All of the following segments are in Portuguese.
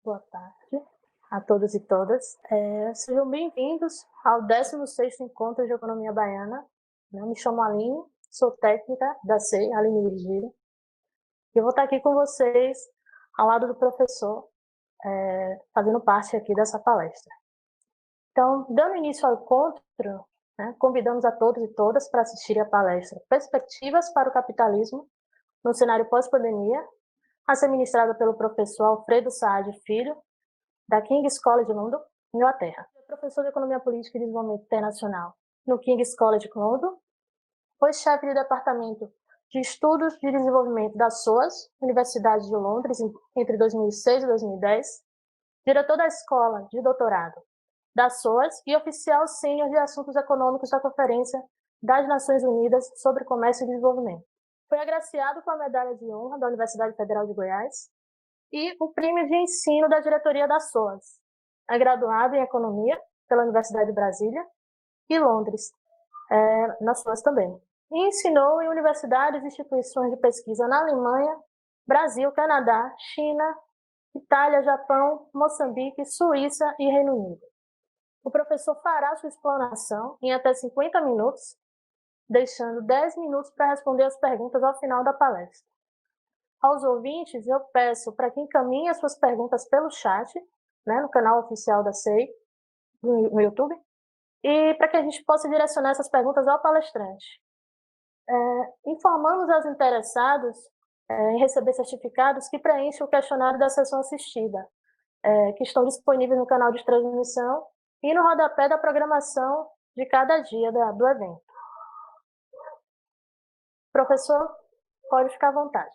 Boa tarde a todos e todas. Sejam bem-vindos ao 16º Encontro de Economia Baiana. Me chamo Aline, sou técnica da SEI, Aline Virgílio. E eu vou estar aqui com vocês, ao lado do professor, fazendo parte aqui dessa palestra. Então, dando início ao encontro, convidamos a todos e todas para assistirem à palestra Perspectivas para o Capitalismo no Cenário Pós-Pandemia, a ser ministrada pelo professor Alfredo Saad Filho, da King's College London, Inglaterra. É professor de Economia Política e Desenvolvimento Internacional no King's College London, foi chefe de departamento de Estudos de Desenvolvimento da SOAS, Universidade de Londres, entre 2006 e 2010, diretor da Escola de Doutorado da SOAS e oficial sênior de Assuntos Econômicos da Conferência das Nações Unidas sobre Comércio e Desenvolvimento. Foi agraciado com a Medalha de Honra da Universidade Federal de Goiás e o Prêmio de Ensino da Diretoria da SOAS. É graduado em Economia pela Universidade de Brasília e Londres, na SOAS também. E ensinou em universidades e instituições de pesquisa na Alemanha, Brasil, Canadá, China, Itália, Japão, Moçambique, Suíça e Reino Unido. O professor fará sua explanação em até 50 minutos, deixando 10 minutos para responder as perguntas ao final da palestra. Aos ouvintes, eu peço para que encaminhem as suas perguntas pelo chat, no canal oficial da SEI, no YouTube, e para que a gente possa direcionar essas perguntas ao palestrante. Informamos aos interessados em receber certificados que preenchem o questionário da sessão assistida, que estão disponíveis no canal de transmissão e no rodapé da programação de cada dia do evento. Professor, pode ficar à vontade.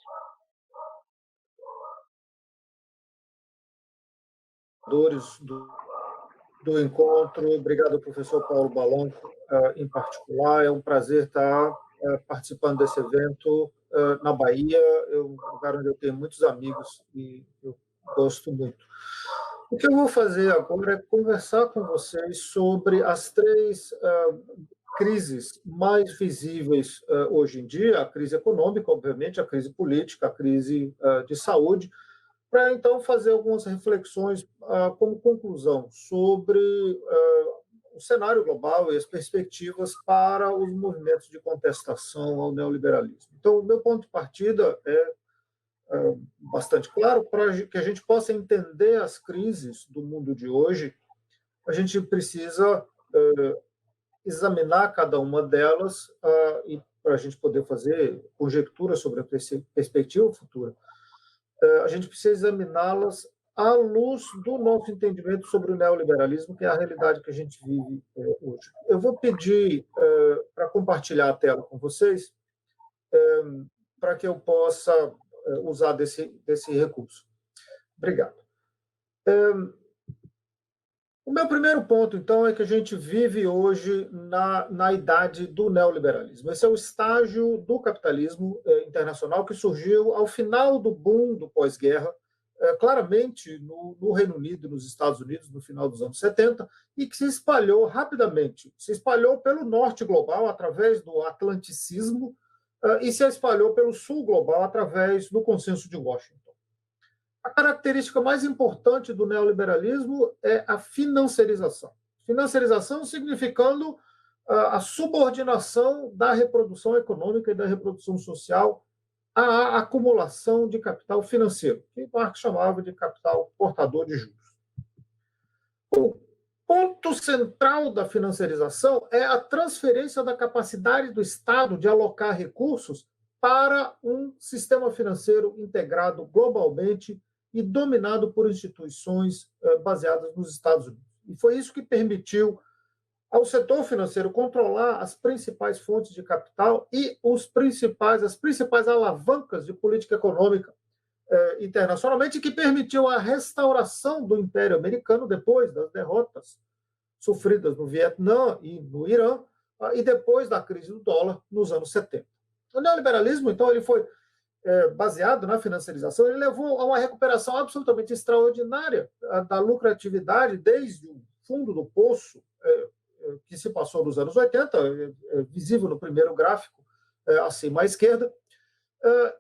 Do encontro, obrigado ao professor Paulo Balão, em particular. É um prazer estar participando desse evento na Bahia, um lugar onde eu tenho muitos amigos e eu gosto muito. O que eu vou fazer agora é conversar com vocês sobre as três crises mais visíveis hoje em dia: a crise econômica, obviamente, a crise política, a crise de saúde, para então fazer algumas reflexões como conclusão sobre o cenário global e as perspectivas para os movimentos de contestação ao neoliberalismo. Então, o meu ponto de partida é bastante claro. Para que a gente possa entender as crises do mundo de hoje, a gente precisa examinar cada uma delas e para a gente poder fazer conjecturas sobre a perspectiva futura, a gente precisa examiná-las à luz do nosso entendimento sobre o neoliberalismo, que é a realidade que a gente vive hoje. Eu vou pedir para compartilhar a tela com vocês, para que eu possa usar desse recurso. Obrigado. O meu primeiro ponto, então, é que a gente vive hoje na idade do neoliberalismo. Esse é o estágio do capitalismo internacional que surgiu ao final do boom do pós-guerra, claramente no Reino Unido e nos Estados Unidos, no final dos anos 70, e que se espalhou rapidamente. Se espalhou pelo norte global, através do atlanticismo, e se espalhou pelo sul global, através do consenso de Washington. A característica mais importante do neoliberalismo é a financiarização. Financiarização significando a subordinação da reprodução econômica e da reprodução social à acumulação de capital financeiro, que Marx chamava de capital portador de juros. O ponto central da financiarização é a transferência da capacidade do Estado de alocar recursos para um sistema financeiro integrado globalmente e dominado por instituições baseadas nos Estados Unidos. E foi isso que permitiu ao setor financeiro controlar as principais fontes de capital e as principais alavancas de política econômica internacionalmente, que permitiu a restauração do Império Americano depois das derrotas sofridas no Vietnã e no Irã, e depois da crise do dólar nos anos 70. O neoliberalismo, então, ele foi baseado na financiarização, ele levou a uma recuperação absolutamente extraordinária da lucratividade desde o fundo do poço que se passou nos anos 80, visível no primeiro gráfico, acima à esquerda,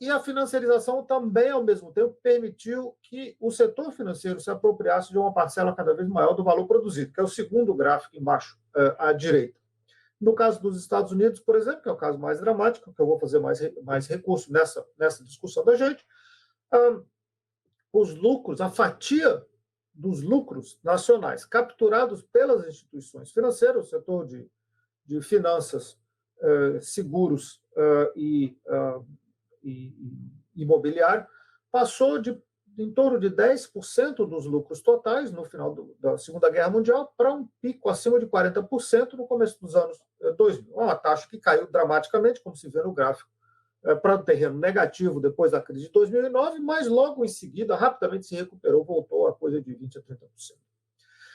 E a financiarização também, ao mesmo tempo, permitiu que o setor financeiro se apropriasse de uma parcela cada vez maior do valor produzido, que é o segundo gráfico embaixo, à direita. No caso dos Estados Unidos, por exemplo, que é o caso mais dramático, que eu vou fazer mais recurso nessa discussão da gente, os lucros, a fatia dos lucros nacionais capturados pelas instituições financeiras, o setor de finanças, seguros e imobiliário, passou de em torno de 10% dos lucros totais no final da Segunda Guerra Mundial para um pico acima de 40% no começo dos anos 2000. Uma taxa que caiu dramaticamente, como se vê no gráfico, para o terreno negativo depois da crise de 2009, mas logo em seguida rapidamente se recuperou, voltou a coisa de 20% a 30%.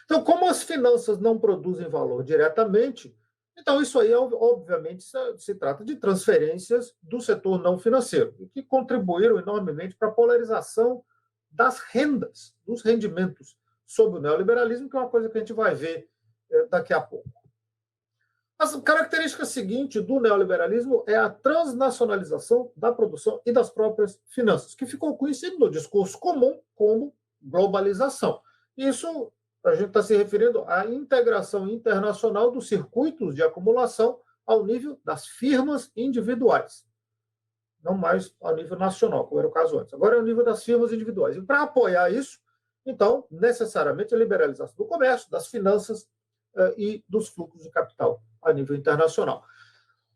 Então, como as finanças não produzem valor diretamente, então isso aí, obviamente, se trata de transferências do setor não financeiro, que contribuíram enormemente para a polarização das rendas, dos rendimentos sob o neoliberalismo, que é uma coisa que a gente vai ver daqui a pouco. A característica seguinte do neoliberalismo é a transnacionalização da produção e das próprias finanças, que ficou conhecido no discurso comum como globalização. Isso a gente está se referindo à integração internacional dos circuitos de acumulação ao nível das firmas individuais, não mais ao nível nacional, como era o caso antes. Agora é o nível das firmas individuais. E para apoiar isso, então, necessariamente a liberalização do comércio, das finanças e dos fluxos de capital a nível internacional.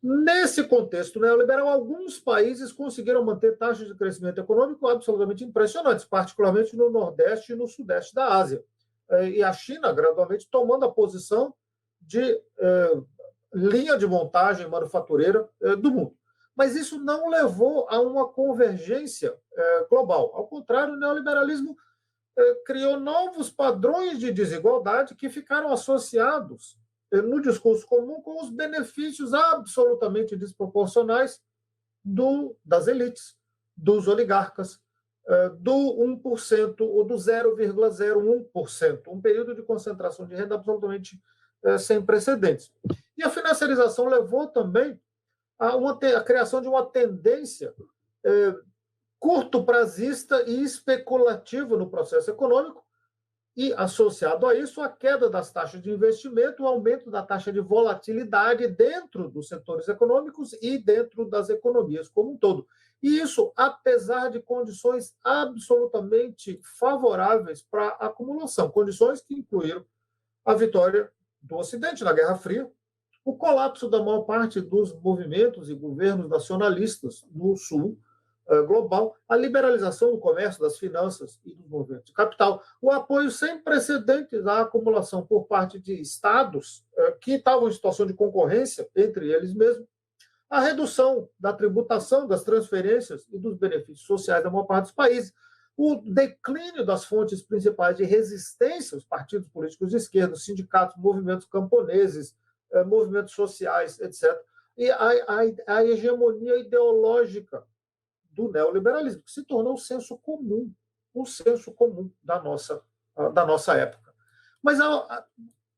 Nesse contexto neoliberal, alguns países conseguiram manter taxas de crescimento econômico absolutamente impressionantes, particularmente no Nordeste e no Sudeste da Ásia. E a China, gradualmente, tomando a posição de linha de montagem manufatureira do mundo. Mas isso não levou a uma convergência global. Ao contrário, o neoliberalismo criou novos padrões de desigualdade que ficaram associados no discurso comum com os benefícios absolutamente desproporcionais das elites, dos oligarcas, do 1% ou do 0,01%, um período de concentração de renda absolutamente sem precedentes. E a financiarização levou também a criação de uma tendência curto-prazista e especulativa no processo econômico, e, associado a isso, a queda das taxas de investimento, o aumento da taxa de volatilidade dentro dos setores econômicos e dentro das economias como um todo. E isso, apesar de condições absolutamente favoráveis para a acumulação, condições que incluíram a vitória do Ocidente na Guerra Fria, o colapso da maior parte dos movimentos e governos nacionalistas no Sul global, a liberalização do comércio, das finanças e dos movimentos de capital, o apoio sem precedentes à acumulação por parte de estados que estavam em situação de concorrência entre eles mesmos, a redução da tributação, das transferências e dos benefícios sociais da maior parte dos países, o declínio das fontes principais de resistência, os partidos políticos de esquerda, os sindicatos, movimentos camponeses, movimentos sociais, etc., e a hegemonia ideológica do neoliberalismo, que se tornou o senso comum da nossa época. Mas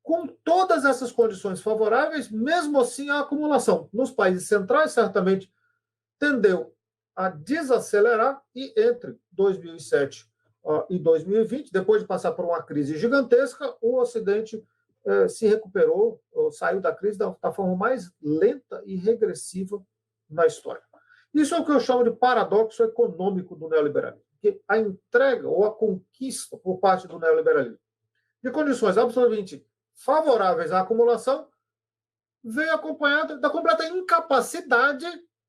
com todas essas condições favoráveis, mesmo assim a acumulação nos países centrais certamente tendeu a desacelerar, e entre 2007 e 2020, depois de passar por uma crise gigantesca, o Ocidente se recuperou, saiu da crise da forma mais lenta e regressiva na história. Isso é o que eu chamo de paradoxo econômico do neoliberalismo, que a entrega ou a conquista por parte do neoliberalismo de condições absolutamente favoráveis à acumulação veio acompanhada da completa incapacidade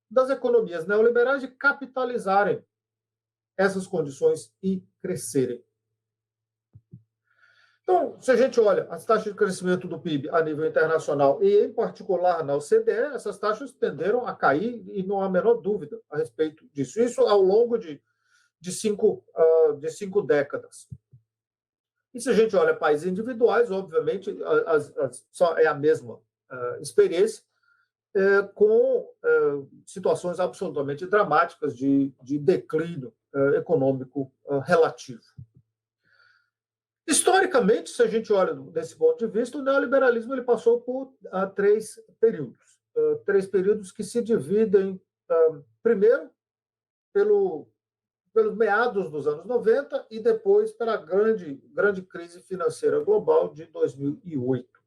das economias neoliberais de capitalizarem essas condições e crescerem. Então, se a gente olha as taxas de crescimento do PIB a nível internacional e, em particular, na OCDE, essas taxas tenderam a cair e não há a menor dúvida a respeito disso. Isso ao longo de 5 décadas. E se a gente olha países individuais, obviamente, é a mesma experiência, com situações absolutamente dramáticas de declínio econômico relativo. Historicamente, se a gente olha desse ponto de vista, o neoliberalismo ele passou por 3 períodos. 3 períodos que se dividem, primeiro, pelos meados dos anos 90 e depois pela grande crise financeira global de 2008.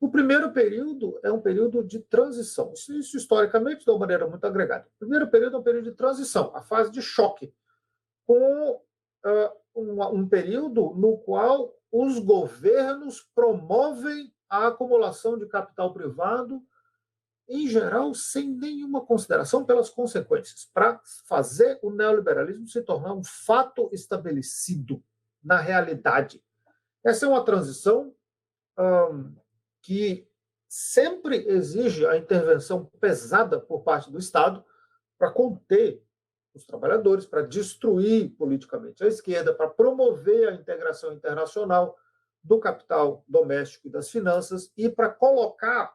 O primeiro período é um período de transição, isso historicamente de uma maneira muito agregada. O primeiro período é um período de transição, a fase de choque, com um período no qual os governos promovem a acumulação de capital privado, em geral, sem nenhuma consideração pelas consequências, para fazer o neoliberalismo se tornar um fato estabelecido na realidade. Essa é uma transição que sempre exige a intervenção pesada por parte do Estado para conter os trabalhadores, para destruir politicamente a esquerda, para promover a integração internacional do capital doméstico e das finanças e para colocar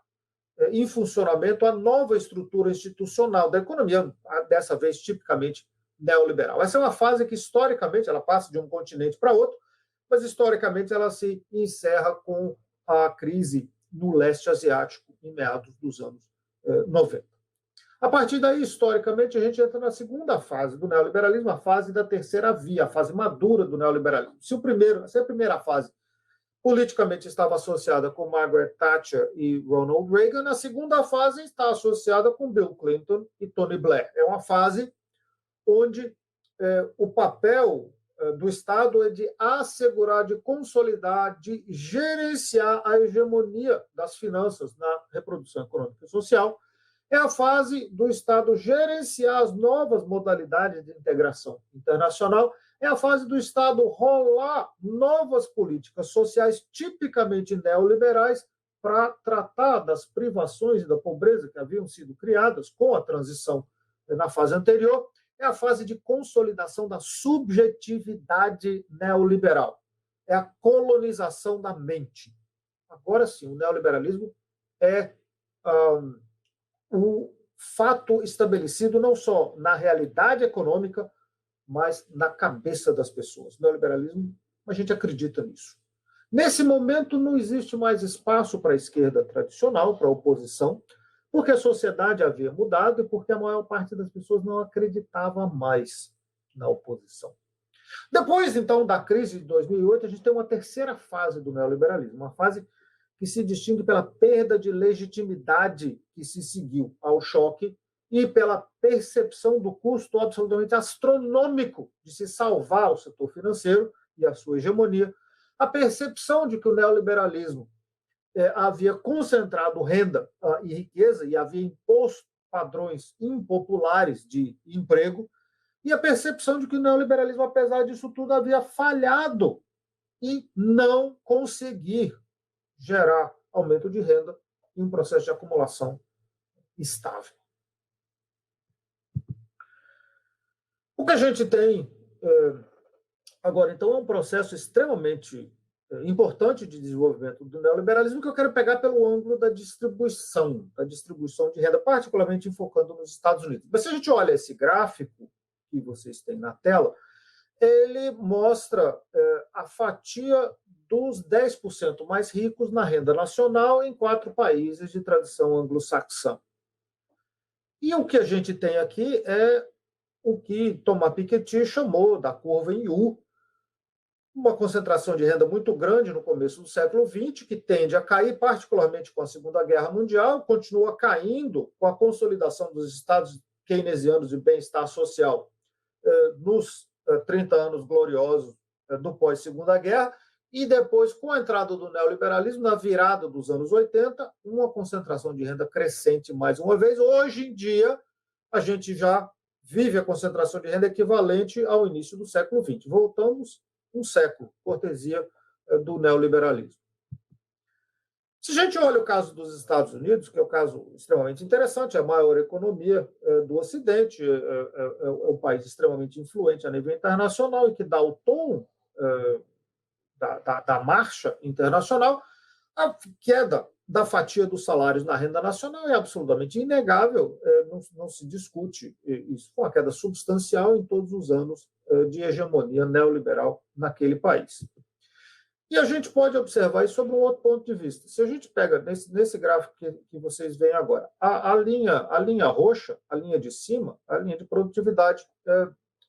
em funcionamento a nova estrutura institucional da economia, dessa vez tipicamente neoliberal. Essa é uma fase que, historicamente, ela passa de um continente para outro, mas, historicamente, ela se encerra com a crise no leste asiático, em meados dos anos 90. A partir daí, historicamente, a gente entra na segunda fase do neoliberalismo, a fase da terceira via, a fase madura do neoliberalismo. Se a primeira fase politicamente estava associada com Margaret Thatcher e Ronald Reagan, a segunda fase está associada com Bill Clinton e Tony Blair. É uma fase onde o papel do Estado é de assegurar, de consolidar, de gerenciar a hegemonia das finanças na reprodução econômica e social. É a fase do Estado gerenciar as novas modalidades de integração internacional. É a fase do Estado rolar novas políticas sociais tipicamente neoliberais para tratar das privações e da pobreza que haviam sido criadas com a transição na fase anterior. É a fase de consolidação da subjetividade neoliberal. É a colonização da mente. Agora sim, o neoliberalismo é um fato estabelecido não só na realidade econômica, mas na cabeça das pessoas. O neoliberalismo, a gente acredita nisso. Nesse momento, não existe mais espaço para a esquerda tradicional, para a oposição, porque a sociedade havia mudado e porque a maior parte das pessoas não acreditava mais na oposição. Depois, então, da crise de 2008, a gente tem uma terceira fase do neoliberalismo, uma fase que se distingue pela perda de legitimidade que se seguiu ao choque e pela percepção do custo absolutamente astronômico de se salvar o setor financeiro e a sua hegemonia, a percepção de que o neoliberalismo havia concentrado renda e riqueza e havia imposto padrões impopulares de emprego, e a percepção de que o neoliberalismo, apesar disso tudo, havia falhado em não conseguir gerar aumento de renda e um processo de acumulação estável. O que a gente tem agora, então, é um processo extremamente importante de desenvolvimento do neoliberalismo que eu quero pegar pelo ângulo da distribuição de renda, particularmente enfocando nos Estados Unidos. Mas se a gente olha esse gráfico que vocês têm na tela, ele mostra a fatia dos 10% mais ricos na renda nacional em 4 países de tradição anglo-saxã. E o que a gente tem aqui é o que Thomas Piketty chamou da curva em U, uma concentração de renda muito grande no começo do século XX, que tende a cair, particularmente com a Segunda Guerra Mundial, continua caindo com a consolidação dos estados keynesianos de bem-estar social nos 30 anos gloriosos do pós-Segunda Guerra, e depois, com a entrada do neoliberalismo, na virada dos anos 80, uma concentração de renda crescente mais uma vez. Hoje em dia, a gente já vive a concentração de renda equivalente ao início do século XX. Voltamos um século, cortesia do neoliberalismo. Se a gente olha o caso dos Estados Unidos, que é um caso extremamente interessante, é a maior economia do Ocidente, é um país extremamente influente a nível internacional e que dá o tom da marcha internacional, a queda da fatia dos salários na renda nacional é absolutamente inegável, não se discute isso. Foi uma queda substancial em todos os anos de hegemonia neoliberal naquele país. E a gente pode observar isso sob um outro ponto de vista. Se a gente pega nesse gráfico que vocês veem agora, a linha roxa, a linha de cima, a linha de produtividade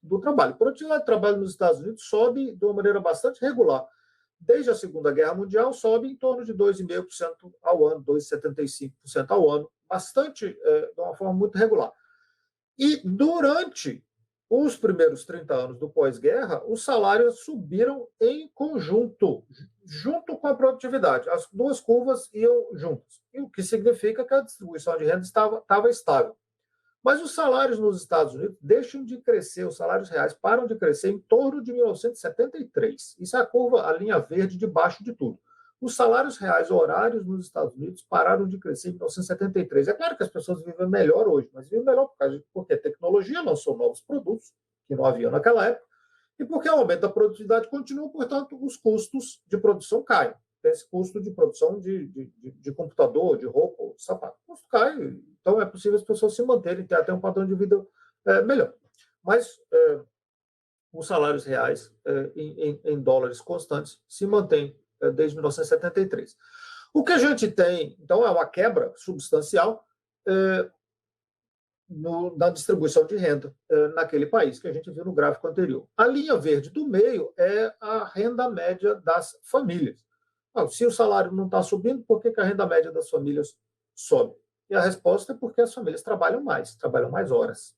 do trabalho. A produtividade do trabalho nos Estados Unidos sobe de uma maneira bastante regular. Desde a Segunda Guerra Mundial, sobe em torno de 2,5% ao ano, 2,75% ao ano, bastante, de uma forma muito regular. E durante os primeiros 30 anos do pós-guerra, os salários subiram em conjunto, junto com a produtividade. As duas curvas iam juntas, o que significa que a distribuição de renda estava estável. Mas os salários nos Estados Unidos deixam de crescer, os salários reais param de crescer em torno de 1973. Isso é a curva, a linha verde debaixo de tudo. Os salários reais horários nos Estados Unidos pararam de crescer em 1973. É claro que as pessoas vivem melhor hoje, mas vivem melhor porque a tecnologia lançou novos produtos que não havia naquela época e porque o aumento da produtividade continua, portanto, os custos de produção caem. Esse custo de produção de computador, de roupa, de sapato, o custo cai. Então, é possível as pessoas se manterem, ter até um padrão de vida melhor. Mas os salários reais em dólares constantes se mantêm desde 1973. O que a gente tem, então, é uma quebra substancial na distribuição de renda naquele país, que a gente viu no gráfico anterior. A linha verde do meio é a renda média das famílias. Se o salário não está subindo, por que a renda média das famílias sobe? E a resposta é porque as famílias trabalham mais horas.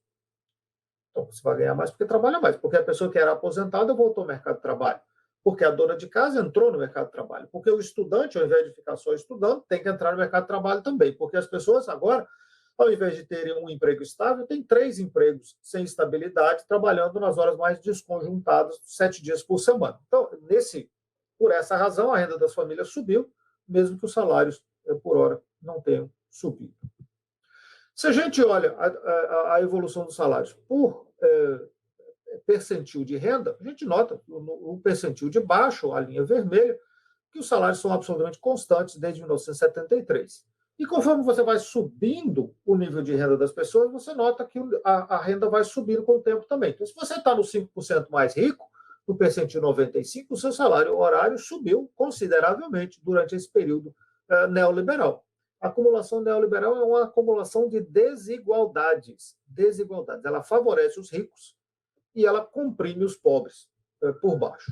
Então, você vai ganhar mais porque trabalha mais. Porque a pessoa que era aposentada voltou ao mercado de trabalho. Porque a dona de casa entrou no mercado de trabalho. Porque o estudante, ao invés de ficar só estudando, tem que entrar no mercado de trabalho também. Porque as pessoas agora, ao invés de terem um emprego estável, têm 3 empregos sem estabilidade, trabalhando nas horas mais desconjuntadas, 7 dias por semana. Então, por essa razão, a renda das famílias subiu, mesmo que os salários por hora não tenham subido. Se a gente olha a evolução dos salários por percentil de renda, a gente nota no percentil de baixo, a linha vermelha, que os salários são absolutamente constantes desde 1973. E conforme você vai subindo o nível de renda das pessoas, você nota que a renda vai subindo com o tempo também. Então, se você está no 5% mais rico, no percentil 95, o seu salário horário subiu consideravelmente durante esse período neoliberal. A acumulação neoliberal é uma acumulação de desigualdades. Ela favorece os ricos e ela comprime os pobres por baixo.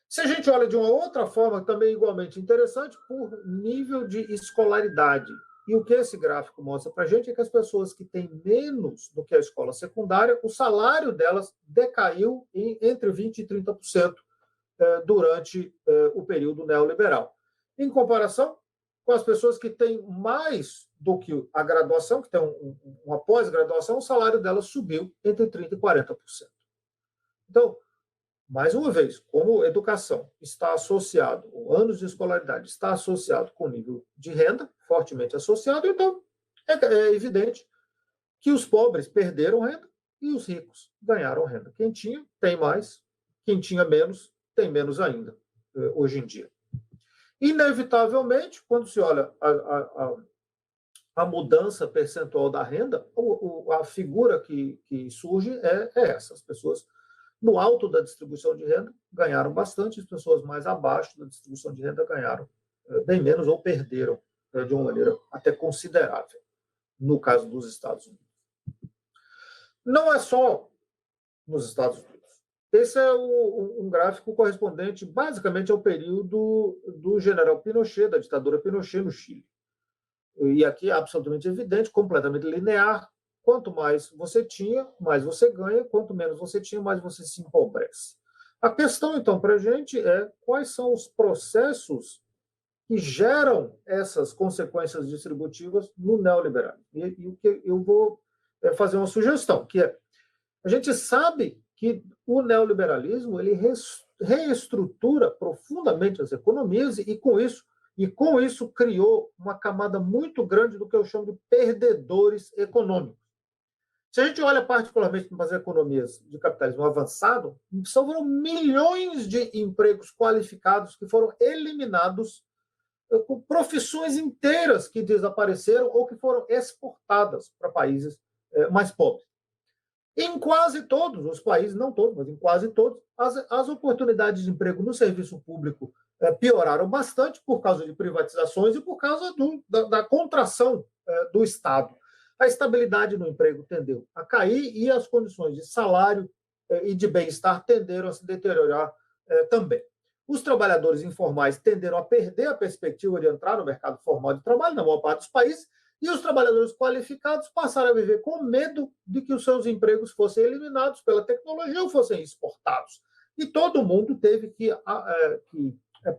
Se a gente olha de uma outra forma, também igualmente interessante, por nível de escolaridade. E o que esse gráfico mostra para a gente é que as pessoas que têm menos do que a escola secundária, o salário delas decaiu entre 20% e 30% durante o período neoliberal. Em comparação com as pessoas que têm mais do que a graduação, que têm uma pós-graduação, o salário delas subiu entre 30% e 40%. Então, mais uma vez, como educação está associado, ou anos de escolaridade está associado com nível de renda, fortemente associado, então é evidente que os pobres perderam renda e os ricos ganharam renda. Quem tinha, tem mais, quem tinha menos, tem menos ainda, hoje em dia. Inevitavelmente, quando se olha a mudança percentual da renda, a figura que surge é essa. As pessoas no alto da distribuição de renda ganharam bastante, as pessoas mais abaixo da distribuição de renda ganharam bem menos ou perderam de uma maneira até considerável, no caso dos Estados Unidos. Não é só nos Estados Unidos. Esse é um gráfico correspondente basicamente ao período do general Pinochet, da ditadura Pinochet no Chile. E aqui é absolutamente evidente, completamente linear. Quanto mais você tinha, mais você ganha. Quanto menos você tinha, mais você se empobrece. A questão, então, para a gente é quais são os processos que geram essas consequências distributivas no neoliberalismo. E o que eu vou fazer uma sugestão, que é, a gente sabe que o neoliberalismo ele reestrutura profundamente as economias e com isso criou uma camada muito grande do que eu chamo de perdedores econômicos. Se a gente olha particularmente para as economias de capitalismo avançado, foram milhões de empregos qualificados que foram eliminados, com profissões inteiras que desapareceram ou que foram exportadas para países mais pobres. Em quase todos os países, não todos, mas em quase todos, as oportunidades de emprego no serviço público pioraram bastante por causa de privatizações e por causa da contração do Estado. A estabilidade no emprego tendeu a cair e as condições de salário e de bem-estar tenderam a se deteriorar também. Os trabalhadores informais tenderam a perder a perspectiva de entrar no mercado formal de trabalho, na maior parte dos países, e os trabalhadores qualificados passaram a viver com medo de que os seus empregos fossem eliminados pela tecnologia ou fossem exportados. E todo mundo teve que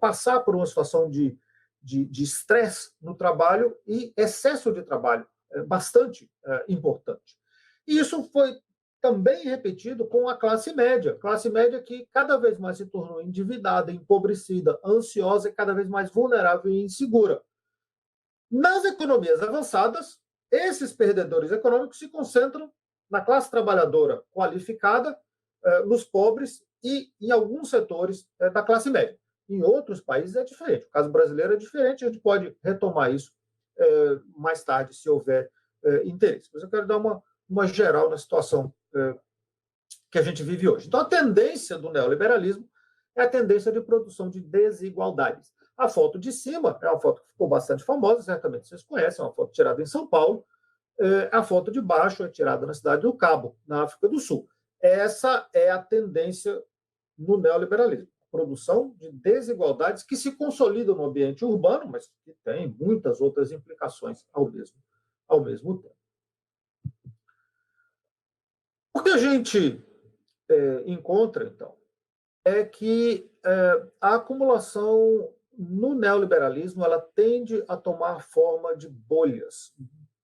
passar por uma situação de estresse no trabalho e excesso de trabalho, bastante importante. E isso foi também repetido com a classe média que cada vez mais se tornou endividada, empobrecida, ansiosa e cada vez mais vulnerável e insegura. Nas economias avançadas, esses perdedores econômicos se concentram na classe trabalhadora qualificada, nos pobres e em alguns setores da classe média. Em outros países é diferente. O caso brasileiro é diferente, a gente pode retomar isso mais tarde, se houver interesse. Mas eu quero dar uma geral na situação que a gente vive hoje. Então, a tendência do neoliberalismo é a tendência de produção de desigualdades. A foto de cima é uma foto que ficou bastante famosa, certamente vocês conhecem, é uma foto tirada em São Paulo. A foto de baixo é tirada na cidade do Cabo, na África do Sul. Essa é a tendência no neoliberalismo. A produção de desigualdades que se consolidam no ambiente urbano, mas que tem muitas outras implicações ao mesmo tempo. O que a gente encontra, então, é que a acumulação no neoliberalismo ela tende a tomar forma de bolhas.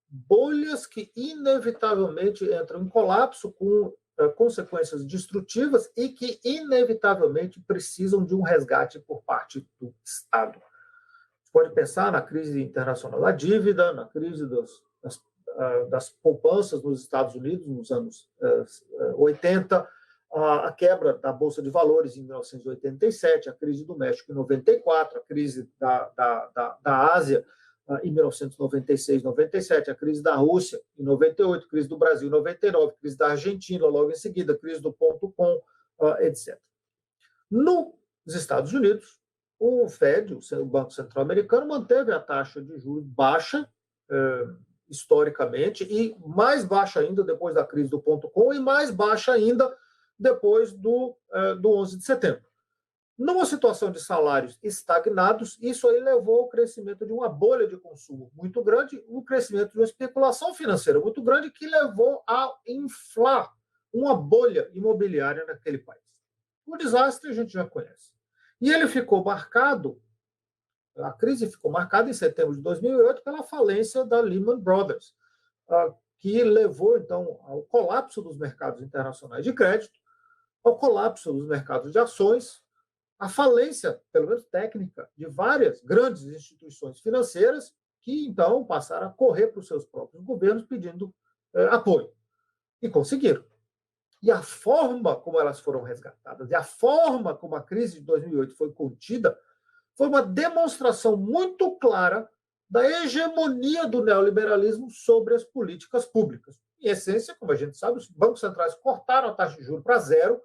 Bolhas que inevitavelmente entram em colapso com consequências destrutivas e que inevitavelmente precisam de um resgate por parte do Estado. Você pode pensar na crise internacional da dívida, na crise das poupanças nos Estados Unidos nos anos 80, a quebra da Bolsa de Valores em 1987, a crise do México em 94, a crise da Ásia em 1996, 97, a crise da Rússia em 98, a crise do Brasil em 99, a crise da Argentina logo em seguida, a crise do .com, etc. Nos Estados Unidos, o Fed, o Banco Central Americano, manteve a taxa de juros baixa, historicamente, e mais baixa ainda depois da crise do .com e mais baixa ainda depois do 11 de setembro. Numa situação de salários estagnados, isso aí levou ao crescimento de uma bolha de consumo muito grande, o crescimento de uma especulação financeira muito grande que levou a inflar uma bolha imobiliária naquele país. O desastre a gente já conhece. E ele ficou marcado, a crise ficou marcada em setembro de 2008 pela falência da Lehman Brothers, que levou, então, ao colapso dos mercados internacionais de crédito, ao colapso dos mercados de ações, à falência, pelo menos técnica, de várias grandes instituições financeiras que, então, passaram a correr para os seus próprios governos pedindo apoio. E conseguiram. E a forma como elas foram resgatadas, e a forma como a crise de 2008 foi contida, foi uma demonstração muito clara da hegemonia do neoliberalismo sobre as políticas públicas. Em essência, como a gente sabe, os bancos centrais cortaram a taxa de juros para zero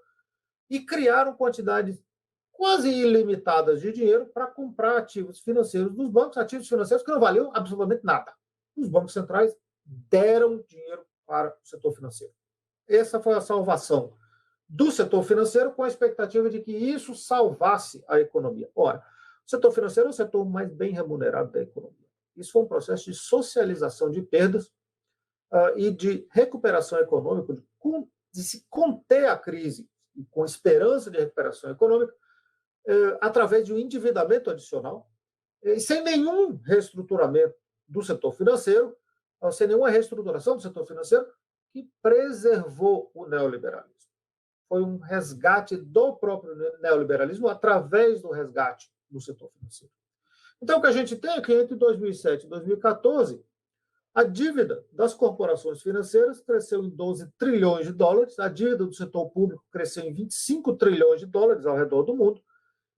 e criaram quantidades quase ilimitadas de dinheiro para comprar ativos financeiros dos bancos, ativos financeiros que não valiam absolutamente nada. Os bancos centrais deram dinheiro para o setor financeiro. Essa foi a salvação do setor financeiro, com a expectativa de que isso salvasse a economia. Ora, o setor financeiro é o setor mais bem remunerado da economia. Isso foi um processo de socialização de perdas e de recuperação econômica, de se conter a crise, com esperança de recuperação econômica, através de um endividamento adicional, e sem nenhum reestruturamento do setor financeiro, sem nenhuma reestruturação do setor financeiro, que preservou o neoliberalismo. Foi um resgate do próprio neoliberalismo através do resgate do setor financeiro. Então, o que a gente tem é que entre 2007 e 2014, a dívida das corporações financeiras cresceu em 12 trilhões de dólares, a dívida do setor público cresceu em 25 trilhões de dólares ao redor do mundo,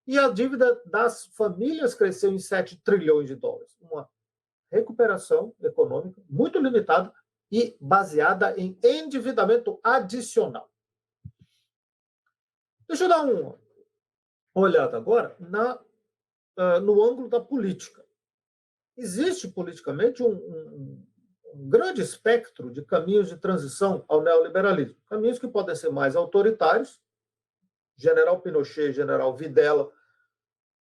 e a dívida das famílias cresceu em 7 trilhões de dólares. Uma recuperação econômica muito limitada e baseada em endividamento adicional. Deixa eu dar uma olhada agora no ângulo da política. Existe politicamente um grande espectro de caminhos de transição ao neoliberalismo. Caminhos que podem ser mais autoritários, General Pinochet, General Videla,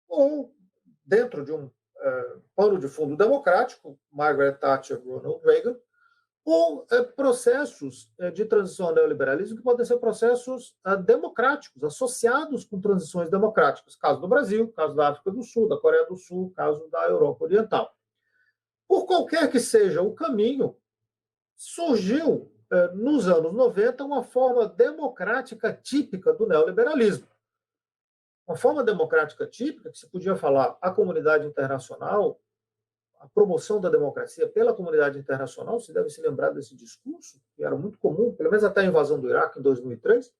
ou dentro de um pano de fundo democrático, Margaret Thatcher, Ronald Reagan, ou processos de transição ao neoliberalismo que podem ser processos democráticos, associados com transições democráticas. Caso do Brasil, caso da África do Sul, da Coreia do Sul, caso da Europa Oriental. Por qualquer que seja o caminho, surgiu, nos anos 90, uma forma democrática típica do neoliberalismo. Uma forma democrática típica, que se podia falar a comunidade internacional, a promoção da democracia pela comunidade internacional, se deve se lembrar desse discurso, que era muito comum, pelo menos até a invasão do Iraque em 2003,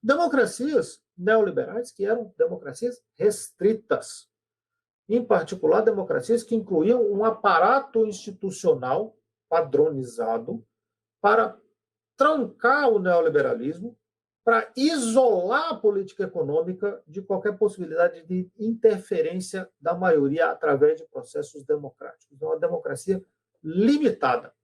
democracias neoliberais que eram democracias restritas, em particular democracias que incluíam um aparato institucional padronizado para trancar o neoliberalismo, para isolar a política econômica de qualquer possibilidade de interferência da maioria através de processos democráticos. Então, uma democracia limitada.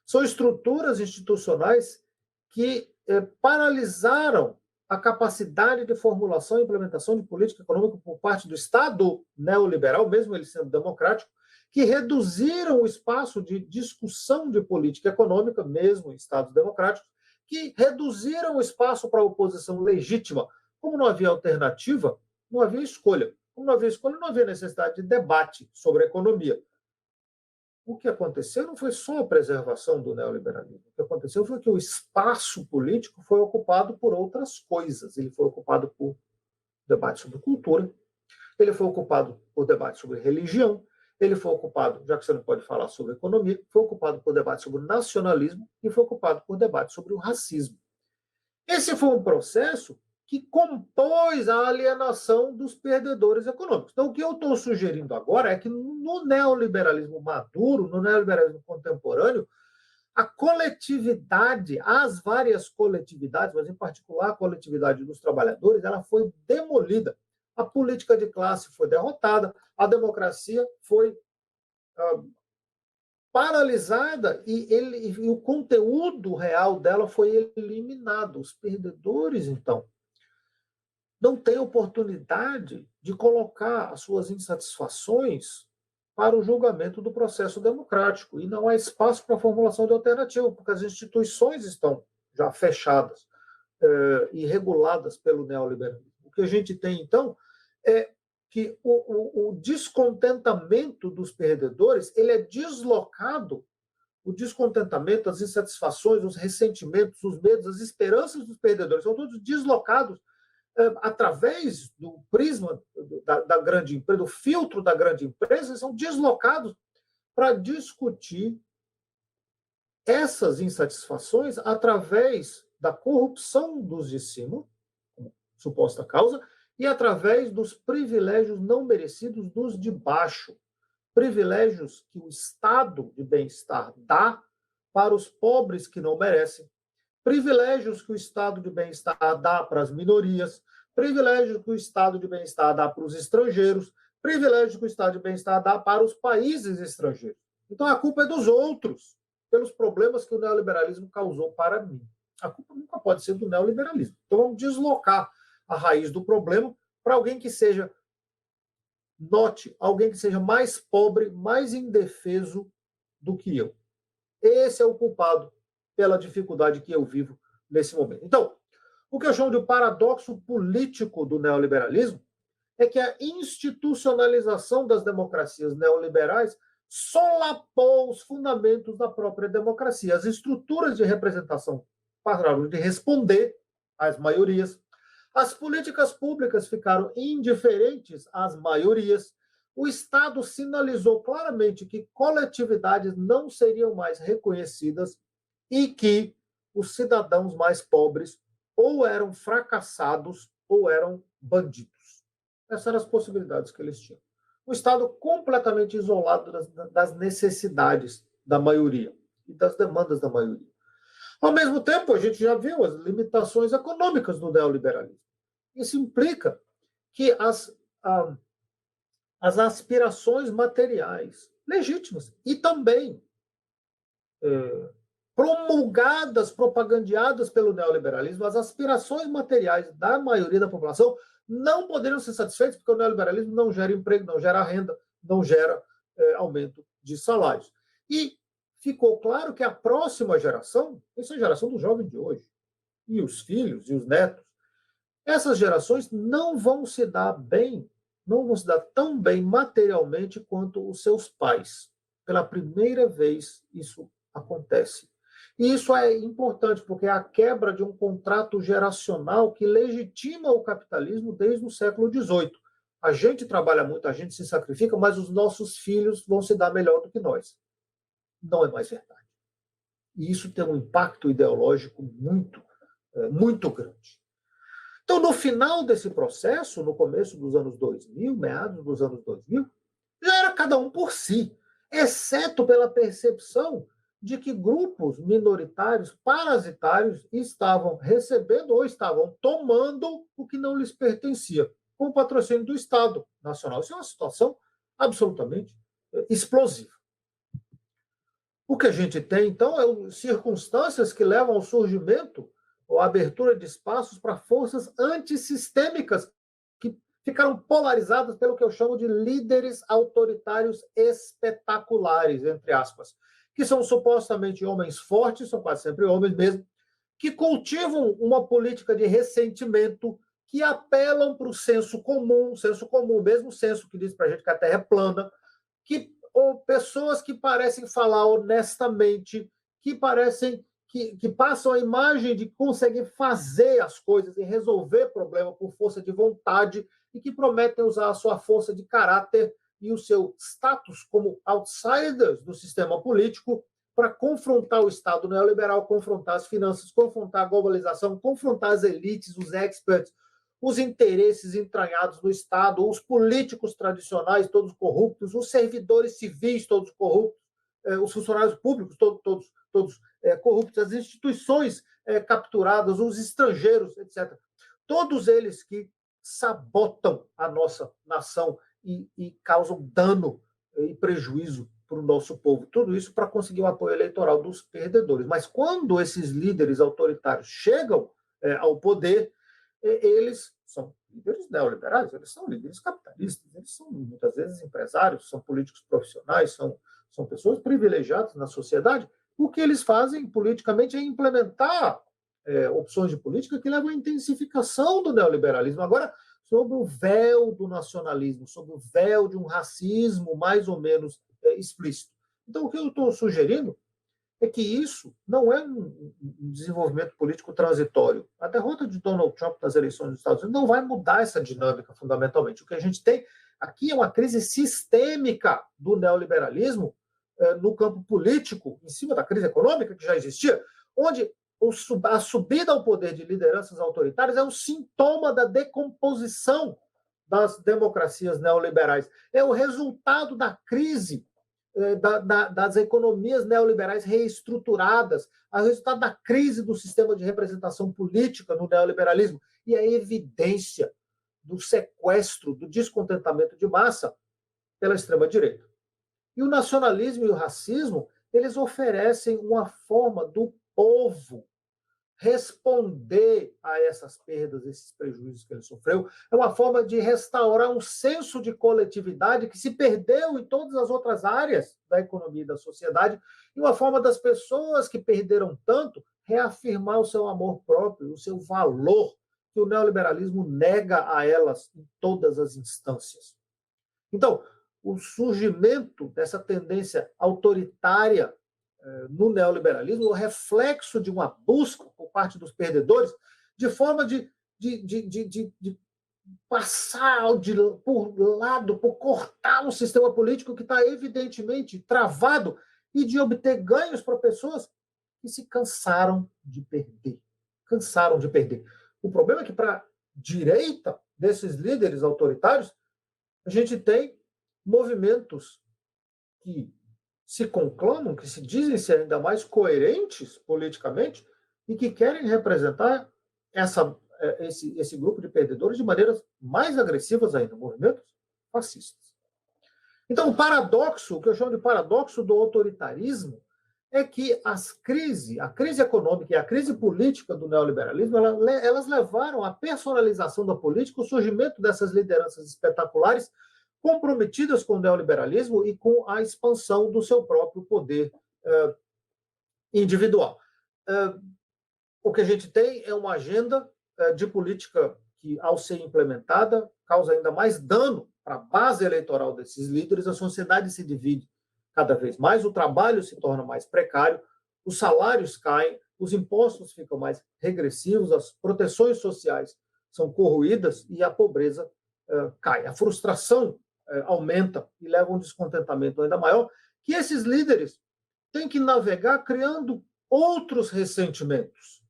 São estruturas institucionais que paralisaram a capacidade de formulação e implementação de política econômica por parte do Estado neoliberal, mesmo ele sendo democrático, que reduziram o espaço de discussão de política econômica, mesmo em Estados democráticos, que reduziram o espaço para a oposição legítima. Como não havia alternativa, não havia escolha. Como não havia escolha, não havia necessidade de debate sobre a economia. O que aconteceu não foi só a preservação do neoliberalismo. O que aconteceu foi que o espaço político foi ocupado por outras coisas. Ele foi ocupado por debate sobre cultura, ele foi ocupado por debate sobre religião, ele foi ocupado, já que você não pode falar sobre economia, foi ocupado por debate sobre nacionalismo e foi ocupado por debate sobre o racismo. Esse foi um processo que compôs a alienação dos perdedores econômicos. Então, o que eu estou sugerindo agora é que no neoliberalismo maduro, no neoliberalismo contemporâneo, a coletividade, as várias coletividades, mas em particular a coletividade dos trabalhadores, ela foi demolida. A política de classe foi derrotada, a democracia foi paralisada e o conteúdo real dela foi eliminado. Os perdedores, então, não têm oportunidade de colocar as suas insatisfações para o julgamento do processo democrático. E não há espaço para a formulação de alternativa, porque as instituições estão já fechadas e reguladas pelo neoliberalismo. O que a gente tem, então, é que o descontentamento dos perdedores ele é deslocado, o descontentamento, as insatisfações, os ressentimentos, os medos, as esperanças dos perdedores são todos deslocados através do prisma da grande empresa, do filtro da grande empresa, são deslocados para discutir essas insatisfações através da corrupção dos de cima, como suposta causa, e através dos privilégios não merecidos dos de baixo. Privilégios que o estado de bem-estar dá para os pobres que não merecem, privilégios que o estado de bem-estar dá para as minorias, privilégios que o estado de bem-estar dá para os estrangeiros, privilégios que o estado de bem-estar dá para os países estrangeiros. Então a culpa é dos outros, pelos problemas que o neoliberalismo causou para mim. A culpa nunca pode ser do neoliberalismo. Então vamos deslocar a raiz do problema para alguém que seja, note, alguém que seja mais pobre, mais indefeso do que eu. Esse é o culpado pela dificuldade que eu vivo nesse momento. Então, o que eu chamo de paradoxo político do neoliberalismo é que a institucionalização das democracias neoliberais solapou os fundamentos da própria democracia. As estruturas de representação pararam de responder às maiorias, as políticas públicas ficaram indiferentes às maiorias, o Estado sinalizou claramente que coletividades não seriam mais reconhecidas e que os cidadãos mais pobres ou eram fracassados ou eram bandidos. Essas eram as possibilidades que eles tinham. O Estado completamente isolado das necessidades da maioria. e das demandas da maioria. Ao mesmo tempo, a gente já viu as limitações econômicas do neoliberalismo. Isso implica que as aspirações materiais legítimas e também promulgadas, propagandeadas pelo neoliberalismo, as aspirações materiais da maioria da população não poderiam ser satisfeitas porque o neoliberalismo não gera emprego, não gera renda, não gera aumento de salários. E ficou claro que a próxima geração, essa é a geração do jovem de hoje, e os filhos e os netos, essas gerações não vão se dar bem, não vão se dar tão bem materialmente quanto os seus pais. Pela primeira vez isso acontece. E isso é importante, porque é a quebra de um contrato geracional que legitima o capitalismo desde o século XVIII. A gente trabalha muito, a gente se sacrifica, mas os nossos filhos vão se dar melhor do que nós. Não é mais verdade. E isso tem um impacto ideológico muito grande. Então, no final desse processo, no começo dos anos 2000, meados dos anos 2000, já era cada um por si, exceto pela percepção de que grupos minoritários, parasitários, estavam recebendo ou estavam tomando o que não lhes pertencia, com o patrocínio do Estado Nacional. Isso é uma situação absolutamente explosiva. O que a gente tem, então, é circunstâncias que levam ao surgimento ou à abertura de espaços para forças antissistêmicas que ficaram polarizadas pelo que eu chamo de líderes autoritários espetaculares, entre aspas, que são supostamente homens fortes, são quase sempre homens mesmo, que cultivam uma política de ressentimento, que apelam para o senso comum, o mesmo senso que diz para a gente que a Terra é plana, ou pessoas que parecem falar honestamente, que parecem que passam a imagem de conseguir fazer as coisas e resolver problema por força de vontade e que prometem usar a sua força de caráter e o seu status como outsiders do sistema político para confrontar o Estado neoliberal, confrontar as finanças, confrontar a globalização, confrontar as elites, os experts, os interesses entranhados no Estado, os políticos tradicionais todos corruptos, os servidores civis todos corruptos, os funcionários públicos todos corruptos, as instituições capturadas, os estrangeiros, etc. Todos eles que sabotam a nossa nação e causam dano e prejuízo para o nosso povo. Tudo isso para conseguir o apoio eleitoral dos perdedores. Mas quando esses líderes autoritários chegam ao poder, eles são líderes neoliberais, eles são líderes capitalistas, eles são muitas vezes empresários, são políticos profissionais, são pessoas privilegiadas na sociedade. O que eles fazem politicamente é implementar opções de política que levam à intensificação do neoliberalismo. Agora, sob o véu do nacionalismo, sob o véu de um racismo mais ou menos explícito. Então, o que eu estou sugerindo é que isso não é um desenvolvimento político transitório. A derrota de Donald Trump nas eleições dos Estados Unidos não vai mudar essa dinâmica fundamentalmente. O que a gente tem aqui é uma crise sistêmica do neoliberalismo no campo político, em cima da crise econômica que já existia, onde a subida ao poder de lideranças autoritárias é um sintoma da decomposição das democracias neoliberais. É o resultado da crise das economias neoliberais reestruturadas, é o resultado da crise do sistema de representação política no neoliberalismo e a evidência do sequestro, do descontentamento de massa pela extrema-direita. E o nacionalismo e o racismo, eles oferecem uma forma do povo responder a essas perdas, esses prejuízos que ele sofreu. É uma forma de restaurar um senso de coletividade que se perdeu em todas as outras áreas da economia e da sociedade, e uma forma das pessoas que perderam tanto reafirmar o seu amor próprio, o seu valor, que o neoliberalismo nega a elas em todas as instâncias. Então, o surgimento dessa tendência autoritária no neoliberalismo, o reflexo de uma busca por parte dos perdedores de forma de passar por lado, por cortar um sistema político que está evidentemente travado e de obter ganhos para pessoas que se cansaram de perder. Cansaram de perder. O problema é que, para a direita desses líderes autoritários, a gente tem movimentos que se conclamam, que se dizem ser ainda mais coerentes politicamente e que querem representar esse grupo de perdedores de maneiras mais agressivas ainda, movimentos fascistas. Então, o que eu chamo de paradoxo do autoritarismo, é que a crise econômica e a crise política do neoliberalismo, elas levaram à personalização da política, o surgimento dessas lideranças espetaculares comprometidas com o neoliberalismo e com a expansão do seu próprio poder individual. O que a gente tem é uma agenda de política que, ao ser implementada, causa ainda mais dano para a base eleitoral desses líderes. A sociedade se divide cada vez mais, o trabalho se torna mais precário, os salários caem, os impostos ficam mais regressivos, as proteções sociais são corroídas e a pobreza cai. A frustração aumenta e leva a um descontentamento ainda maior, que esses líderes têm que navegar criando outros ressentimentos.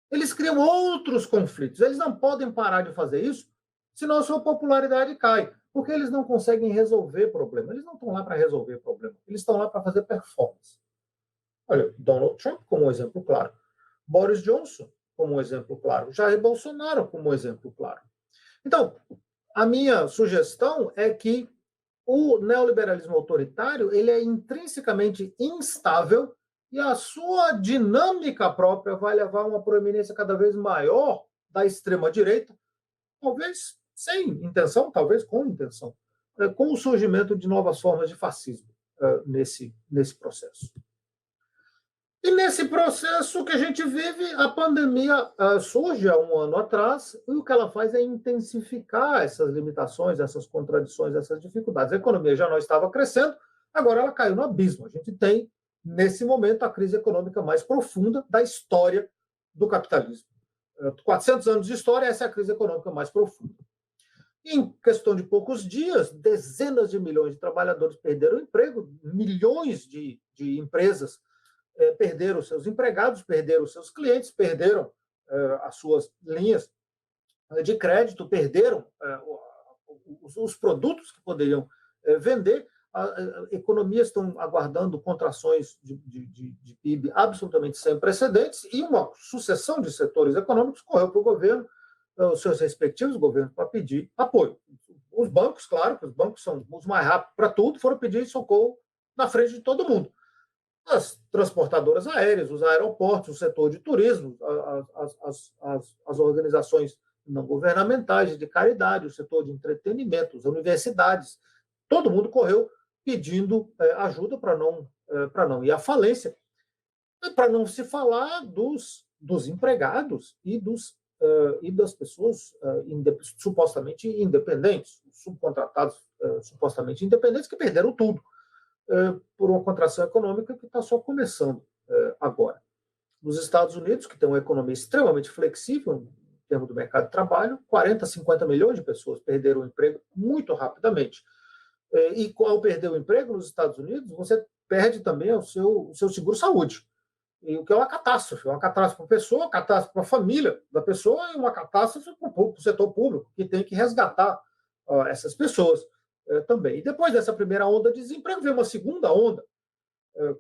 Eles criam outros conflitos. Eles não podem parar de fazer isso, senão a sua popularidade cai, porque eles não conseguem resolver problema. Eles não estão lá para resolver problema, eles estão lá para fazer performance. Olha, Donald Trump como um exemplo claro, Boris Johnson como um exemplo claro, Jair Bolsonaro como um exemplo claro. Então, a minha sugestão é que o neoliberalismo autoritário ele é intrinsecamente instável e a sua dinâmica própria vai levar a uma proeminência cada vez maior da extrema-direita, talvez sem intenção, talvez com intenção, com o surgimento de novas formas de fascismo nesse processo. E nesse processo que a gente vive, a pandemia surge há um ano atrás, e o que ela faz é intensificar essas limitações, essas contradições, essas dificuldades. A economia já não estava crescendo, agora ela caiu no abismo. A gente tem, nesse momento, a crise econômica mais profunda da história do capitalismo. 400 anos de história, essa é a crise econômica mais profunda. Em questão de poucos dias, dezenas de milhões de trabalhadores perderam o emprego, milhões de empresas perderam seus empregados, perderam seus clientes, perderam as suas linhas de crédito, perderam os produtos que poderiam vender. Economias estão aguardando contrações de PIB absolutamente sem precedentes e uma sucessão de setores econômicos correu para o governo, os seus respectivos governos, para pedir apoio. Os bancos, claro, que os bancos são os mais rápidos para tudo, foram pedir socorro na frente de todo mundo. As transportadoras aéreas, os aeroportos, o setor de turismo, as organizações não governamentais de caridade, o setor de entretenimento, as universidades, todo mundo correu pedindo ajuda para não ir à falência, e para não se falar dos empregados e das pessoas supostamente independentes, subcontratados supostamente independentes, que perderam tudo por uma contração econômica que está só começando agora. Nos Estados Unidos, que tem uma economia extremamente flexível em termos do mercado de trabalho, 40, 50 milhões de pessoas perderam o emprego muito rapidamente. E ao perder o emprego nos Estados Unidos, você perde também o seu seguro-saúde, e o que é uma catástrofe para a pessoa, uma catástrofe para a família da pessoa e uma catástrofe para o setor público, que tem que resgatar essas pessoas também. E depois dessa primeira onda de desemprego, veio uma segunda onda,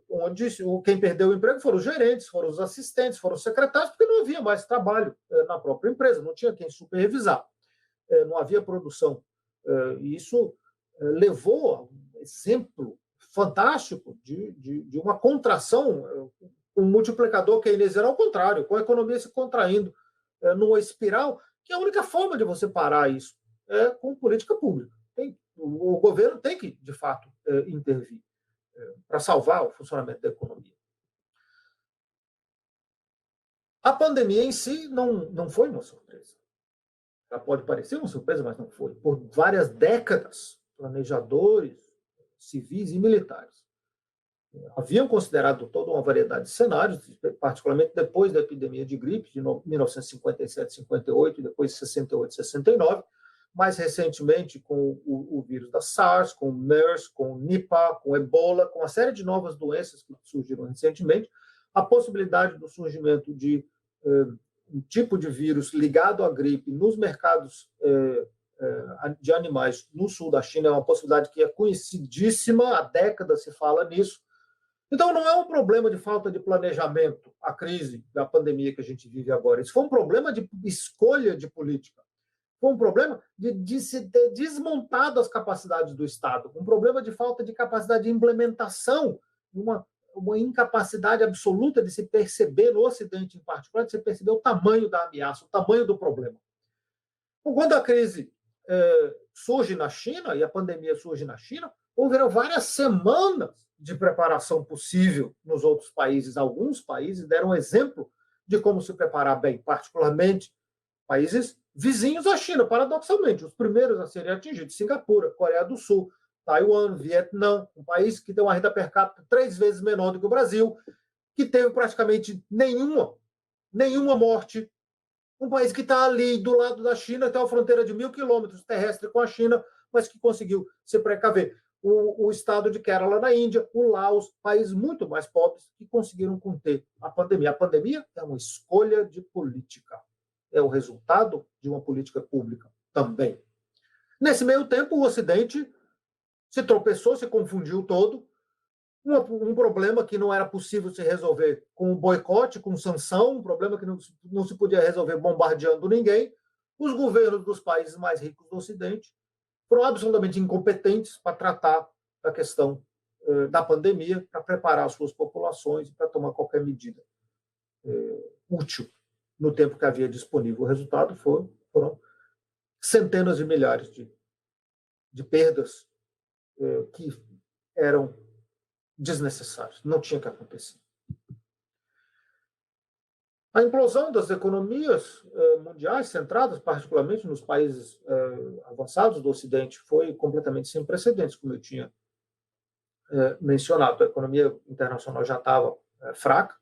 onde quem perdeu o emprego foram os gerentes, foram os assistentes, foram os secretários, porque não havia mais trabalho na própria empresa, não tinha quem supervisar, não havia produção. E isso levou a um exemplo fantástico de uma contração, um multiplicador keynesiano ao contrário, com a economia se contraindo numa espiral, que a única forma de você parar isso é com política pública. O governo tem que, de fato, intervir para salvar o funcionamento da economia. A pandemia em si não foi uma surpresa. Ela pode parecer uma surpresa, mas não foi. Por várias décadas, planejadores civis e militares haviam considerado toda uma variedade de cenários, particularmente depois da epidemia de gripe de 1957, 58, depois de 68, 69, mais recentemente com o vírus da SARS, com o MERS, com o Nipah, com o Ebola, com uma série de novas doenças que surgiram recentemente, a possibilidade do surgimento de um tipo de vírus ligado à gripe nos mercados de animais no sul da China é uma possibilidade que é conhecidíssima, há décadas se fala nisso, Então, não é um problema de falta de planejamento, a crise da pandemia que a gente vive agora. Isso foi um problema de escolha de política. Foi um problema de se ter desmontado as capacidades do Estado, um problema de falta de capacidade de implementação, uma incapacidade absoluta de se perceber, no Ocidente em particular, de se perceber o tamanho da ameaça, o tamanho do problema. Quando a crise surge na China, e a pandemia surge na China, houveram várias semanas de preparação possível nos outros países. Alguns países deram exemplo de como se preparar bem, particularmente países vizinhos à China, paradoxalmente. Os primeiros a serem atingidos: Singapura, Coreia do Sul, Taiwan, Vietnã, um país que tem uma renda per capita 3 vezes menor do que o Brasil, que teve praticamente nenhuma morte. Um país que está ali do lado da China, tem uma fronteira de 1.000 quilômetros terrestre com a China, mas que conseguiu se precaver. O estado de Kerala na Índia, o Laos, países muito mais pobres que conseguiram conter a pandemia. A pandemia é uma escolha de política. É o resultado de uma política pública também. Nesse meio tempo, o Ocidente se tropeçou, se confundiu todo. Um problema que não era possível se resolver com boicote, com sanção, um problema que não se podia resolver bombardeando ninguém. Os governos dos países mais ricos do Ocidente foram absolutamente incompetentes para tratar da questão da pandemia, para preparar as suas populações e para tomar qualquer medida útil no tempo que havia disponível. O resultado foram centenas de milhares de perdas que eram desnecessários, não tinha que acontecer. A implosão das economias mundiais, centradas particularmente nos países avançados do Ocidente, foi completamente sem precedentes, como eu tinha mencionado. A economia internacional já estava fraca.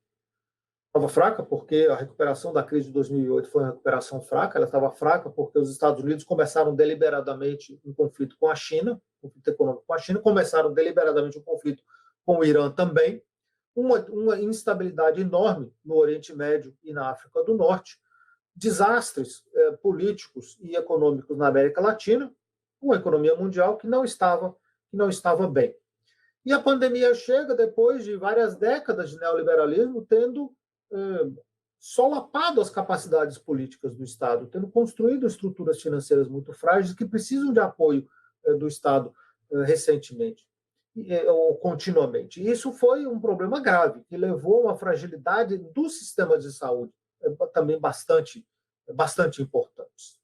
Estava fraca porque a recuperação da crise de 2008 foi uma recuperação fraca. Ela estava fraca porque os Estados Unidos começaram deliberadamente um conflito com a China, um conflito econômico com a China, começaram deliberadamente um conflito com o Irã também, uma instabilidade enorme no Oriente Médio e na África do Norte, desastres políticos e econômicos na América Latina, uma economia mundial que não estava bem. E a pandemia chega depois de várias décadas de neoliberalismo tendo solapado as capacidades políticas do Estado, tendo construído estruturas financeiras muito frágeis que precisam de apoio do Estado recentemente ou continuamente. E isso foi um problema grave, que levou a uma fragilidade do sistema de saúde, também bastante importantes.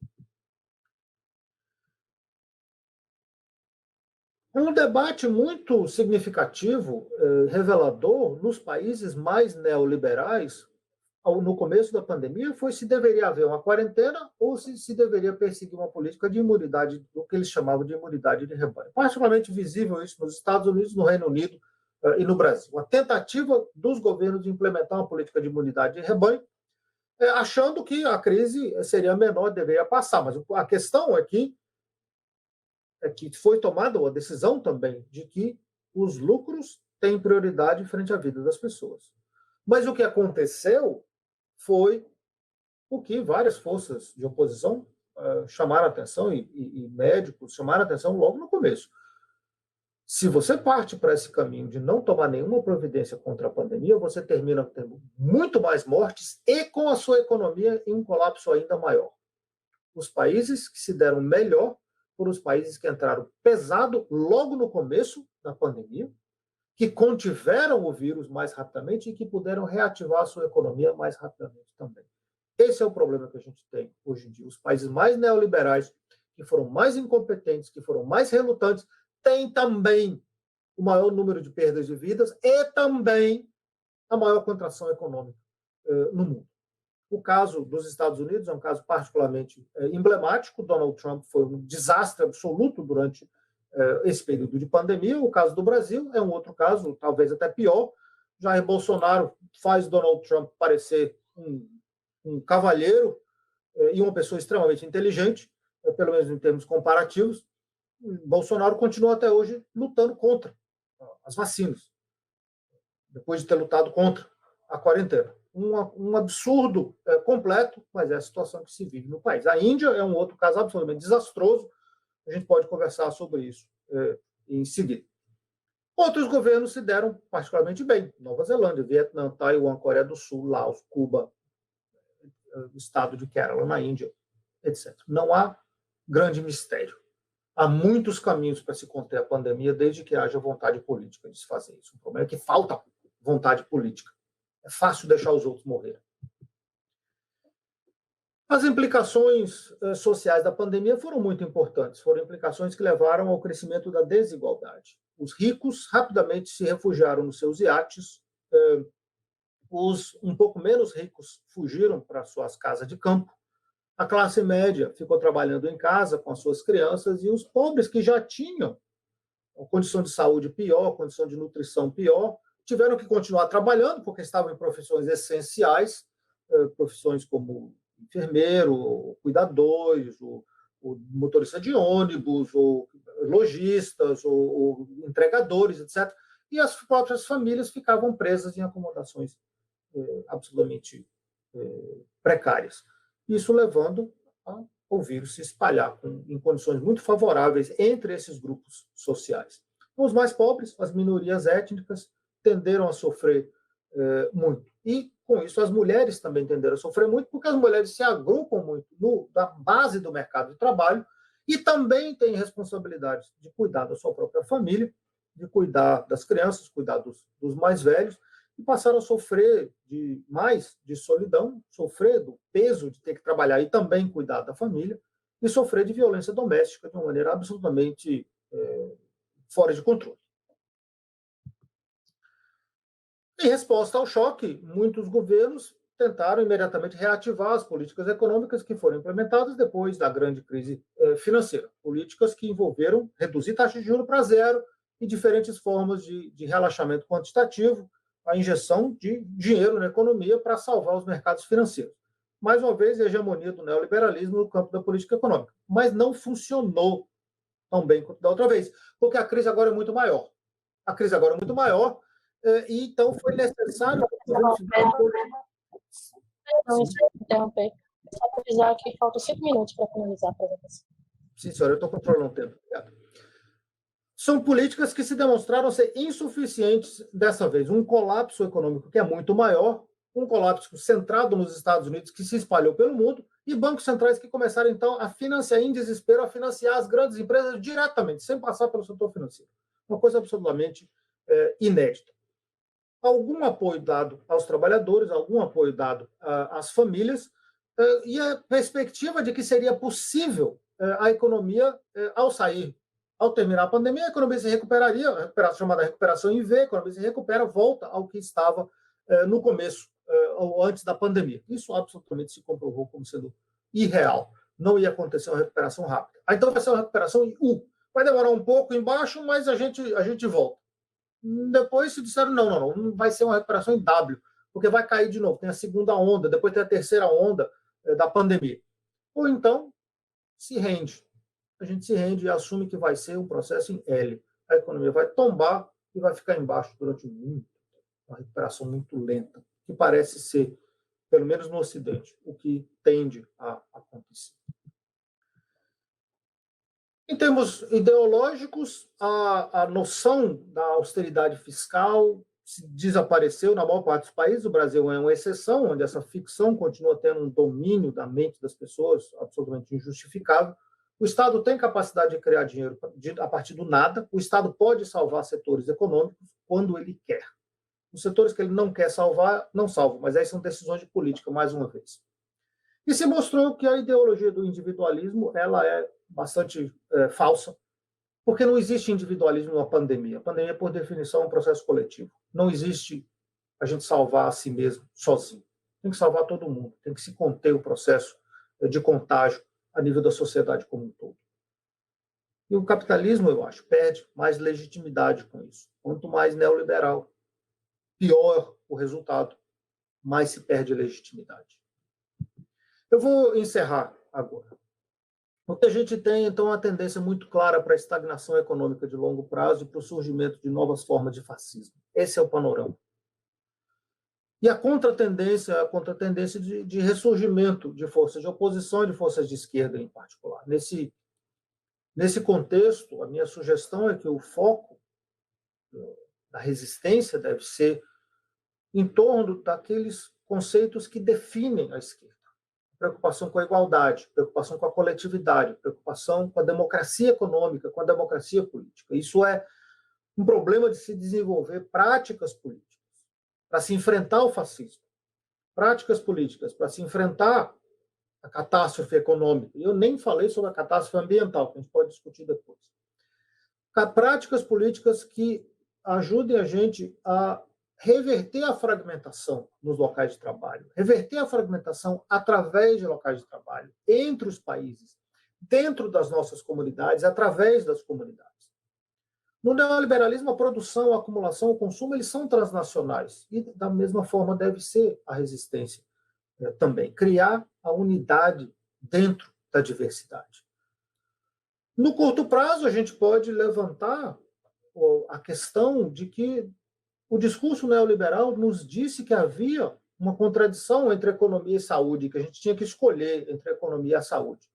Um debate muito significativo, revelador, nos países mais neoliberais, no começo da pandemia, foi se deveria haver uma quarentena ou se deveria perseguir uma política de imunidade, o que eles chamavam de imunidade de rebanho. Particularmente visível isso nos Estados Unidos, no Reino Unido e no Brasil. Uma tentativa dos governos de implementar uma política de imunidade de rebanho, achando que a crise seria menor, deveria passar. Mas a questão é que foi tomada a decisão também de que os lucros têm prioridade frente à vida das pessoas. Mas o que aconteceu foi o que várias forças de oposição chamaram a atenção e médicos chamaram a atenção logo no começo. Se você parte para esse caminho de não tomar nenhuma providência contra a pandemia, você termina tendo muito mais mortes e com a sua economia em um colapso ainda maior. Os países que se deram melhor foram os países que entraram pesado logo no começo da pandemia, que contiveram o vírus mais rapidamente e que puderam reativar a sua economia mais rapidamente também. Esse é o problema que a gente tem hoje em dia. Os países mais neoliberais, que foram mais incompetentes, que foram mais relutantes, têm também o maior número de perdas de vidas e também a maior contração econômica no mundo. O caso dos Estados Unidos é um caso particularmente emblemático. Donald Trump foi um desastre absoluto durante esse período de pandemia. O caso do Brasil é um outro caso, talvez até pior. Jair Bolsonaro faz Donald Trump parecer um cavalheiro e uma pessoa extremamente inteligente, pelo menos em termos comparativos. Bolsonaro continua até hoje lutando contra as vacinas, depois de ter lutado contra a quarentena. Um absurdo completo, mas é a situação que se vive no país. A Índia é um outro caso absolutamente desastroso. A gente pode conversar sobre isso em seguida. Outros governos se deram particularmente bem. Nova Zelândia, Vietnã, Taiwan, Coreia do Sul, Laos, Cuba, o estado de Kerala, na Índia, etc. Não há grande mistério. Há muitos caminhos para se conter a pandemia, desde que haja vontade política de se fazer isso. O problema é que falta vontade política. É fácil deixar os outros morrer. As implicações sociais da pandemia foram muito importantes. Foram implicações que levaram ao crescimento da desigualdade. Os ricos rapidamente se refugiaram nos seus iates, os um pouco menos ricos fugiram para suas casas de campo, a classe média ficou trabalhando em casa com as suas crianças e os pobres que já tinham condição de saúde pior, condição de nutrição pior, tiveram que continuar trabalhando porque estavam em profissões essenciais, profissões como enfermeiro, cuidadores, o motorista de ônibus, ou lojistas, ou entregadores, etc. E as próprias famílias ficavam presas em acomodações absolutamente precárias. Isso levando ao vírus se espalhar em condições muito favoráveis entre esses grupos sociais. Os mais pobres, as minorias étnicas, tenderam a sofrer muito. E, com isso, as mulheres também tenderam a sofrer muito, porque as mulheres se agrupam muito na base do mercado de trabalho e também têm responsabilidade de cuidar da sua própria família, de cuidar das crianças, cuidar dos mais velhos, e passaram a sofrer mais de solidão, sofrer do peso de ter que trabalhar e também cuidar da família, e sofrer de violência doméstica de uma maneira absolutamente fora de controle. Em resposta ao choque, muitos governos tentaram imediatamente reativar as políticas econômicas que foram implementadas depois da grande crise financeira. Políticas que envolveram reduzir taxa de juros para zero e diferentes formas de relaxamento quantitativo, a injeção de dinheiro na economia para salvar os mercados financeiros. Mais uma vez, a hegemonia do neoliberalismo no campo da política econômica. Mas não funcionou tão bem quanto da outra vez, porque a crise agora é muito maior. A crise agora é muito maior, e então foi necessário... Não, interromper. Só para avisar que faltam 5 minutos para finalizar a apresentação. Sim, senhora, eu estou controlando o tempo. Obrigado. São políticas que se demonstraram ser insuficientes dessa vez. Um colapso econômico que é muito maior, um colapso centrado nos Estados Unidos, que se espalhou pelo mundo, e bancos centrais que começaram, então, a financiar em desespero, a financiar as grandes empresas diretamente, sem passar pelo setor financeiro. Uma coisa absolutamente inédita. Algum apoio dado aos trabalhadores, algum apoio dado às famílias, e a perspectiva de que seria possível a economia, ao terminar a pandemia, a economia se recuperaria, a chamada recuperação em V, a economia se recupera, volta ao que estava no começo, ou antes da pandemia. Isso absolutamente se comprovou como sendo irreal. Não ia acontecer uma recuperação rápida. Então vai ser uma recuperação em U. Vai demorar um pouco embaixo, mas a gente volta. Depois se disseram, não vai ser uma recuperação em W, porque vai cair de novo. Tem a segunda onda, depois tem a terceira onda da pandemia. Ou então se rende. A gente se rende e assume que vai ser um processo em L. A economia vai tombar e vai ficar embaixo durante muito tempo. Uma recuperação muito lenta, que parece ser, pelo menos no Ocidente, o que tende a acontecer. Em termos ideológicos, a noção da austeridade fiscal desapareceu na maior parte dos países. O Brasil é uma exceção, onde essa ficção continua tendo um domínio da mente das pessoas absolutamente injustificável. O Estado tem capacidade de criar dinheiro a partir do nada. O Estado pode salvar setores econômicos quando ele quer. Os setores que ele não quer salvar, não salva, mas aí são decisões de política, mais uma vez. E se mostrou que a ideologia do individualismo ela é bastante falsa, porque não existe individualismo numa pandemia. A pandemia, por definição, é um processo coletivo. Não existe a gente salvar a si mesmo sozinho. Tem que salvar todo mundo, tem que se conter o processo de contágio a nível da sociedade como um todo. E o capitalismo, eu acho, perde mais legitimidade com isso. Quanto mais neoliberal, pior o resultado, mais se perde legitimidade. Eu vou encerrar agora. Porque a gente tem, então, uma tendência muito clara para a estagnação econômica de longo prazo e para o surgimento de novas formas de fascismo. Esse é o panorama. E a contratendência de ressurgimento de forças de oposição e de forças de esquerda, em particular. Nesse contexto, a minha sugestão é que o foco da resistência deve ser em torno daqueles conceitos que definem a esquerda. Preocupação com a igualdade, preocupação com a coletividade, preocupação com a democracia econômica, com a democracia política. Isso é um problema de se desenvolver práticas políticas para se enfrentar o fascismo, práticas políticas para se enfrentar a catástrofe econômica. E eu nem falei sobre a catástrofe ambiental, que a gente pode discutir depois. Práticas políticas que ajudem a gente a reverter a fragmentação nos locais de trabalho, reverter a fragmentação através de locais de trabalho, entre os países, dentro das nossas comunidades, através das comunidades. No neoliberalismo, a produção, a acumulação, o consumo, eles são transnacionais. E, da mesma forma, deve ser a resistência também. Criar a unidade dentro da diversidade. No curto prazo, a gente pode levantar a questão de que o discurso neoliberal nos disse que havia uma contradição entre economia e saúde, que a gente tinha que escolher entre a economia e a saúde.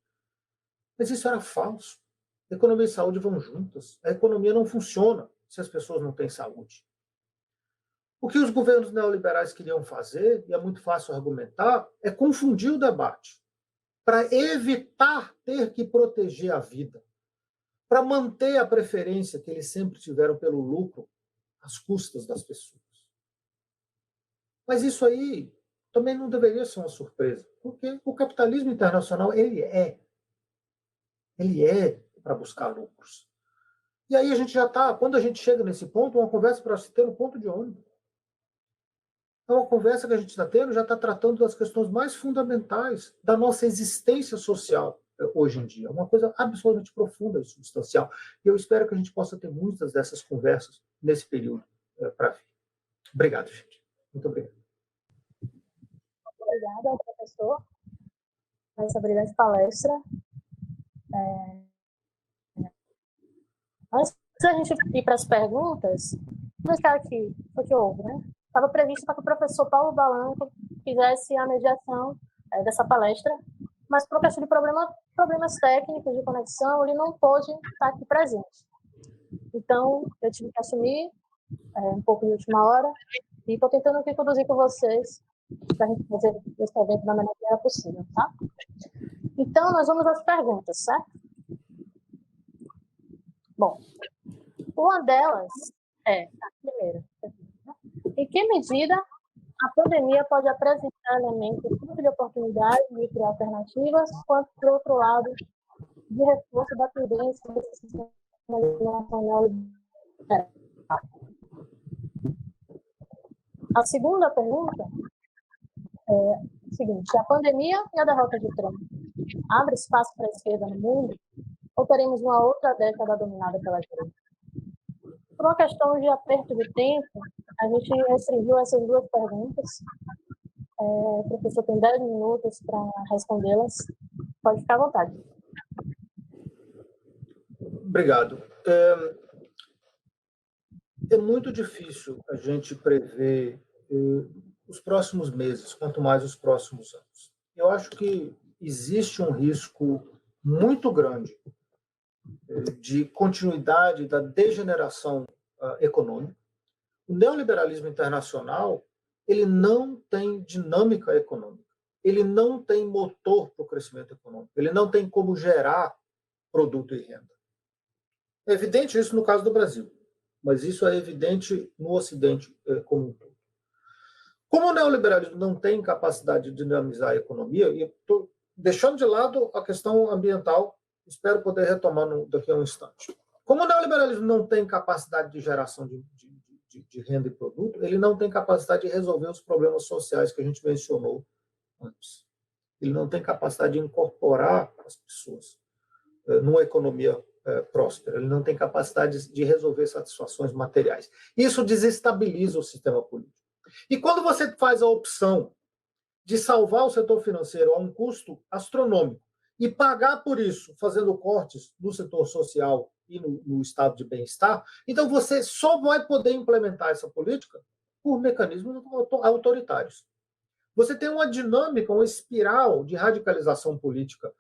Mas isso era falso. Economia e saúde vão juntas. A economia não funciona se as pessoas não têm saúde. O que os governos neoliberais queriam fazer, e é muito fácil argumentar, é confundir o debate para evitar ter que proteger a vida, para manter a preferência que eles sempre tiveram pelo lucro às custas das pessoas. Mas isso aí também não deveria ser uma surpresa, porque o capitalismo internacional ele é para buscar lucros. E aí a gente já está, quando a gente chega nesse ponto, uma conversa para se ter um ponto de ônibus. Então, a conversa que a gente está tendo já está tratando das questões mais fundamentais da nossa existência social hoje em dia. Uma coisa absolutamente profunda e substancial. E eu espero que a gente possa ter muitas dessas conversas nesse período para vir. Obrigado, gente. Muito obrigado. Obrigada, professor, por essa brilhante palestra. Antes da gente ir para as perguntas, vou deixar aqui o que houve, né? Estava previsto para que o professor Paulo Balanco fizesse a mediação dessa palestra, mas por questão de problemas técnicos de conexão, ele não pôde estar aqui presente. Então, eu tive que assumir um pouco de última hora e estou tentando aqui conduzir com vocês para a gente fazer esse evento da melhor maneira possível, tá? Então, nós vamos às perguntas, certo? Bom, uma delas é a primeira. Em que medida a pandemia pode apresentar elementos tanto de oportunidade de criar alternativas, quanto, por outro lado, de reforço da tendência desse sistema de nação neoliberal? A segunda pergunta é a seguinte: a pandemia e a derrota de Trump abre espaço para a esquerda no mundo, ou teremos uma outra década dominada pela direita? Por uma questão de aperto de tempo, a gente restringiu essas duas perguntas. O professor tem 10 minutos para respondê-las. Pode ficar à vontade. Obrigado. É muito difícil a gente prever os próximos meses, quanto mais os próximos anos. Eu acho que existe um risco muito grande de continuidade da degeneração econômica. O neoliberalismo internacional ele não tem dinâmica econômica, ele não tem motor para o crescimento econômico, ele não tem como gerar produto e renda. É evidente isso no caso do Brasil, mas isso é evidente no Ocidente como um todo. Como o neoliberalismo não tem capacidade de dinamizar a economia, e estou deixando de lado a questão ambiental, espero poder retomar daqui a um instante. Como o neoliberalismo não tem capacidade de geração de renda e produto, ele não tem capacidade de resolver os problemas sociais que a gente mencionou antes. Ele não tem capacidade de incorporar as pessoas numa economia próspera. Ele não tem capacidade de resolver satisfações materiais. Isso desestabiliza o sistema político. E quando você faz a opção de salvar o setor financeiro a um custo astronômico e pagar por isso, fazendo cortes no setor social e no estado de bem-estar, então você só vai poder implementar essa política por mecanismos autoritários. Você tem uma dinâmica, uma espiral de radicalização política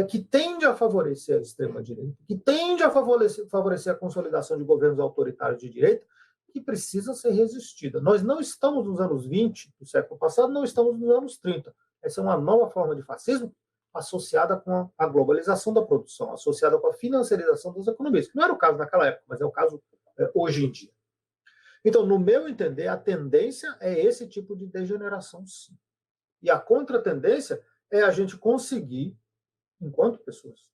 que tende a favorecer a extrema-direita, que tende a favorecer a consolidação de governos autoritários de direita, que precisa ser resistida. Nós não estamos nos anos 20 do século passado, não estamos nos anos 30. Essa é uma nova forma de fascismo associada com a globalização da produção, associada com a financiarização das economias, que não era o caso naquela época, mas é o caso hoje em dia. Então, no meu entender, a tendência é esse tipo de degeneração, sim. E a contratendência é a gente conseguir, enquanto pessoas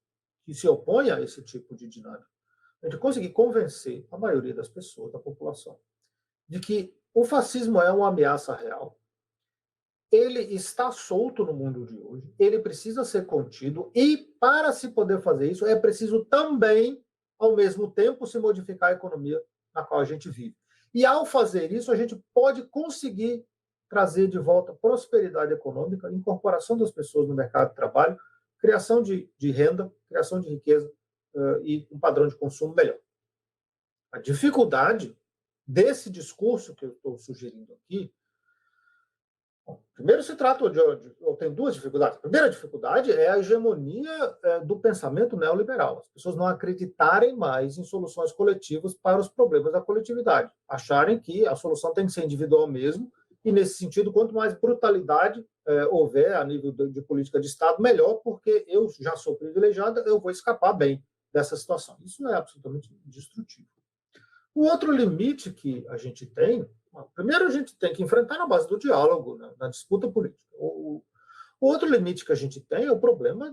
que se opõem a esse tipo de dinâmica, a gente conseguir convencer a maioria das pessoas, da população, de que o fascismo é uma ameaça real, ele está solto no mundo de hoje, ele precisa ser contido e, para se poder fazer isso, é preciso também, ao mesmo tempo, se modificar a economia na qual a gente vive. E, ao fazer isso, a gente pode conseguir trazer de volta prosperidade econômica, incorporação das pessoas no mercado de trabalho, criação de renda, criação de riqueza e um padrão de consumo melhor. A dificuldade desse discurso que eu estou sugerindo aqui, primeiro se trata tem duas dificuldades. A primeira dificuldade é a hegemonia do pensamento neoliberal. As pessoas não acreditarem mais em soluções coletivas para os problemas da coletividade. Acharem que a solução tem que ser individual mesmo, e nesse sentido, quanto mais brutalidade houver a nível de política de Estado, melhor, porque eu já sou privilegiada, eu vou escapar bem dessa situação. Isso é absolutamente destrutivo. O outro limite que a gente tem, primeiro a gente tem que enfrentar na base do diálogo, né, na disputa política. O outro limite que a gente tem é o problema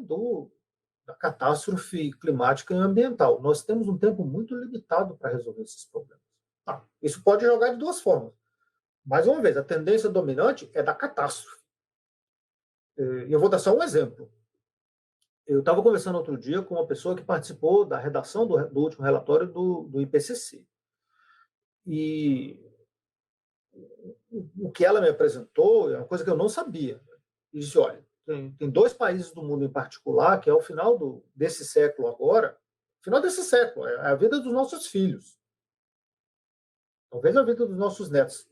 da catástrofe climática e ambiental. Nós temos um tempo muito limitado para resolver esses problemas. Isso pode jogar de duas formas. Mais uma vez, a tendência dominante é da catástrofe. E eu vou dar só um exemplo. Eu estava conversando outro dia com uma pessoa que participou da redação do último relatório do IPCC. E o que ela me apresentou é uma coisa que eu não sabia. E disse, olha, tem dois países do mundo em particular que, ao final desse século agora, final desse século, é a vida dos nossos filhos. Talvez a vida dos nossos netos.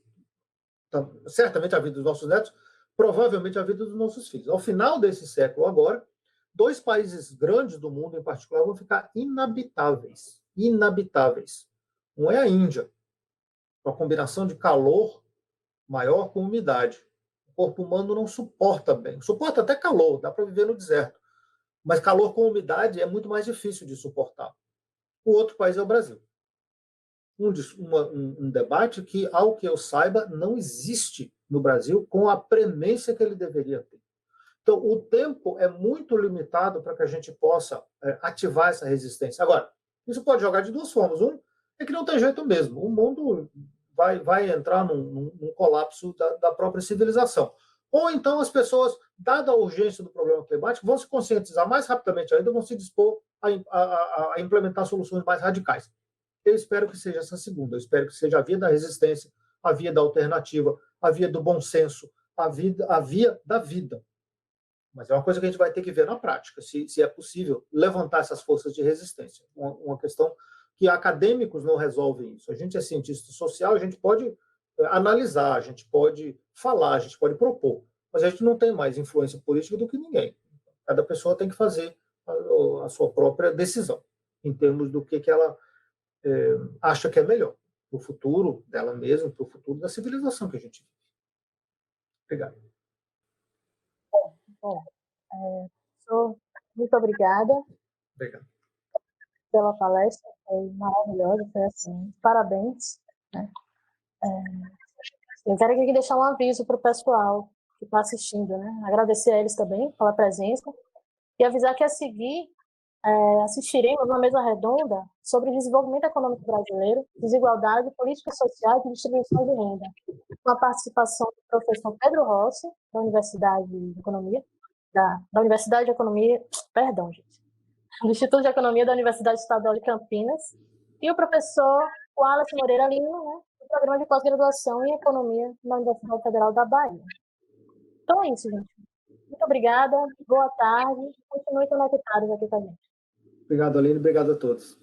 Então, certamente a vida dos nossos netos, provavelmente a vida dos nossos filhos. Ao final desse século agora, dois países grandes do mundo em particular vão ficar inabitáveis. Inabitáveis. Um é a Índia, com a combinação de calor maior com umidade. O corpo humano não suporta bem. Suporta até calor, dá para viver no deserto. Mas calor com umidade é muito mais difícil de suportar. O outro país é o Brasil. Um debate que, ao que eu saiba, não existe no Brasil com a premência que ele deveria ter. Então, o tempo é muito limitado para que a gente possa ativar essa resistência. Agora, isso pode jogar de duas formas. Um é que não tem jeito mesmo. O mundo vai entrar num colapso da própria civilização. Ou então as pessoas, dada a urgência do problema climático, vão se conscientizar mais rapidamente ainda, vão se dispor a implementar soluções mais radicais. Eu espero que seja essa segunda. Eu espero que seja a via da resistência, a via da alternativa, a via do bom senso, a via da vida. Mas é uma coisa que a gente vai ter que ver na prática, se é possível levantar essas forças de resistência. Uma questão que acadêmicos não resolvem isso. A gente é cientista social, a gente pode analisar, a gente pode falar, a gente pode propor, mas a gente não tem mais influência política do que ninguém. Cada pessoa tem que fazer a sua própria decisão, em termos do que ela acha que é melhor para o futuro dela mesma, para o futuro da civilização que a gente vive. Obrigado. Bom, muito obrigada. Obrigado pela palestra, foi maravilhosa, foi assim, parabéns. Né? Eu quero aqui deixar um aviso para o pessoal que está assistindo, né? Agradecer a eles também pela presença e avisar que a seguir assistiremos uma mesa redonda sobre desenvolvimento econômico brasileiro, desigualdade, políticas sociais e distribuição de renda, com a participação do professor Pedro Rossi, da Universidade de Economia, da Universidade de Economia, perdão, gente, do Instituto de Economia da Universidade Estadual de Campinas, e o professor Wallace Moreira Lima, né, do Programa de Pós-Graduação em Economia na Universidade Federal da Bahia. Então é isso, gente. Muito obrigada, boa tarde, continue conectados aqui com a gente. Obrigado, Aline, obrigado a todos.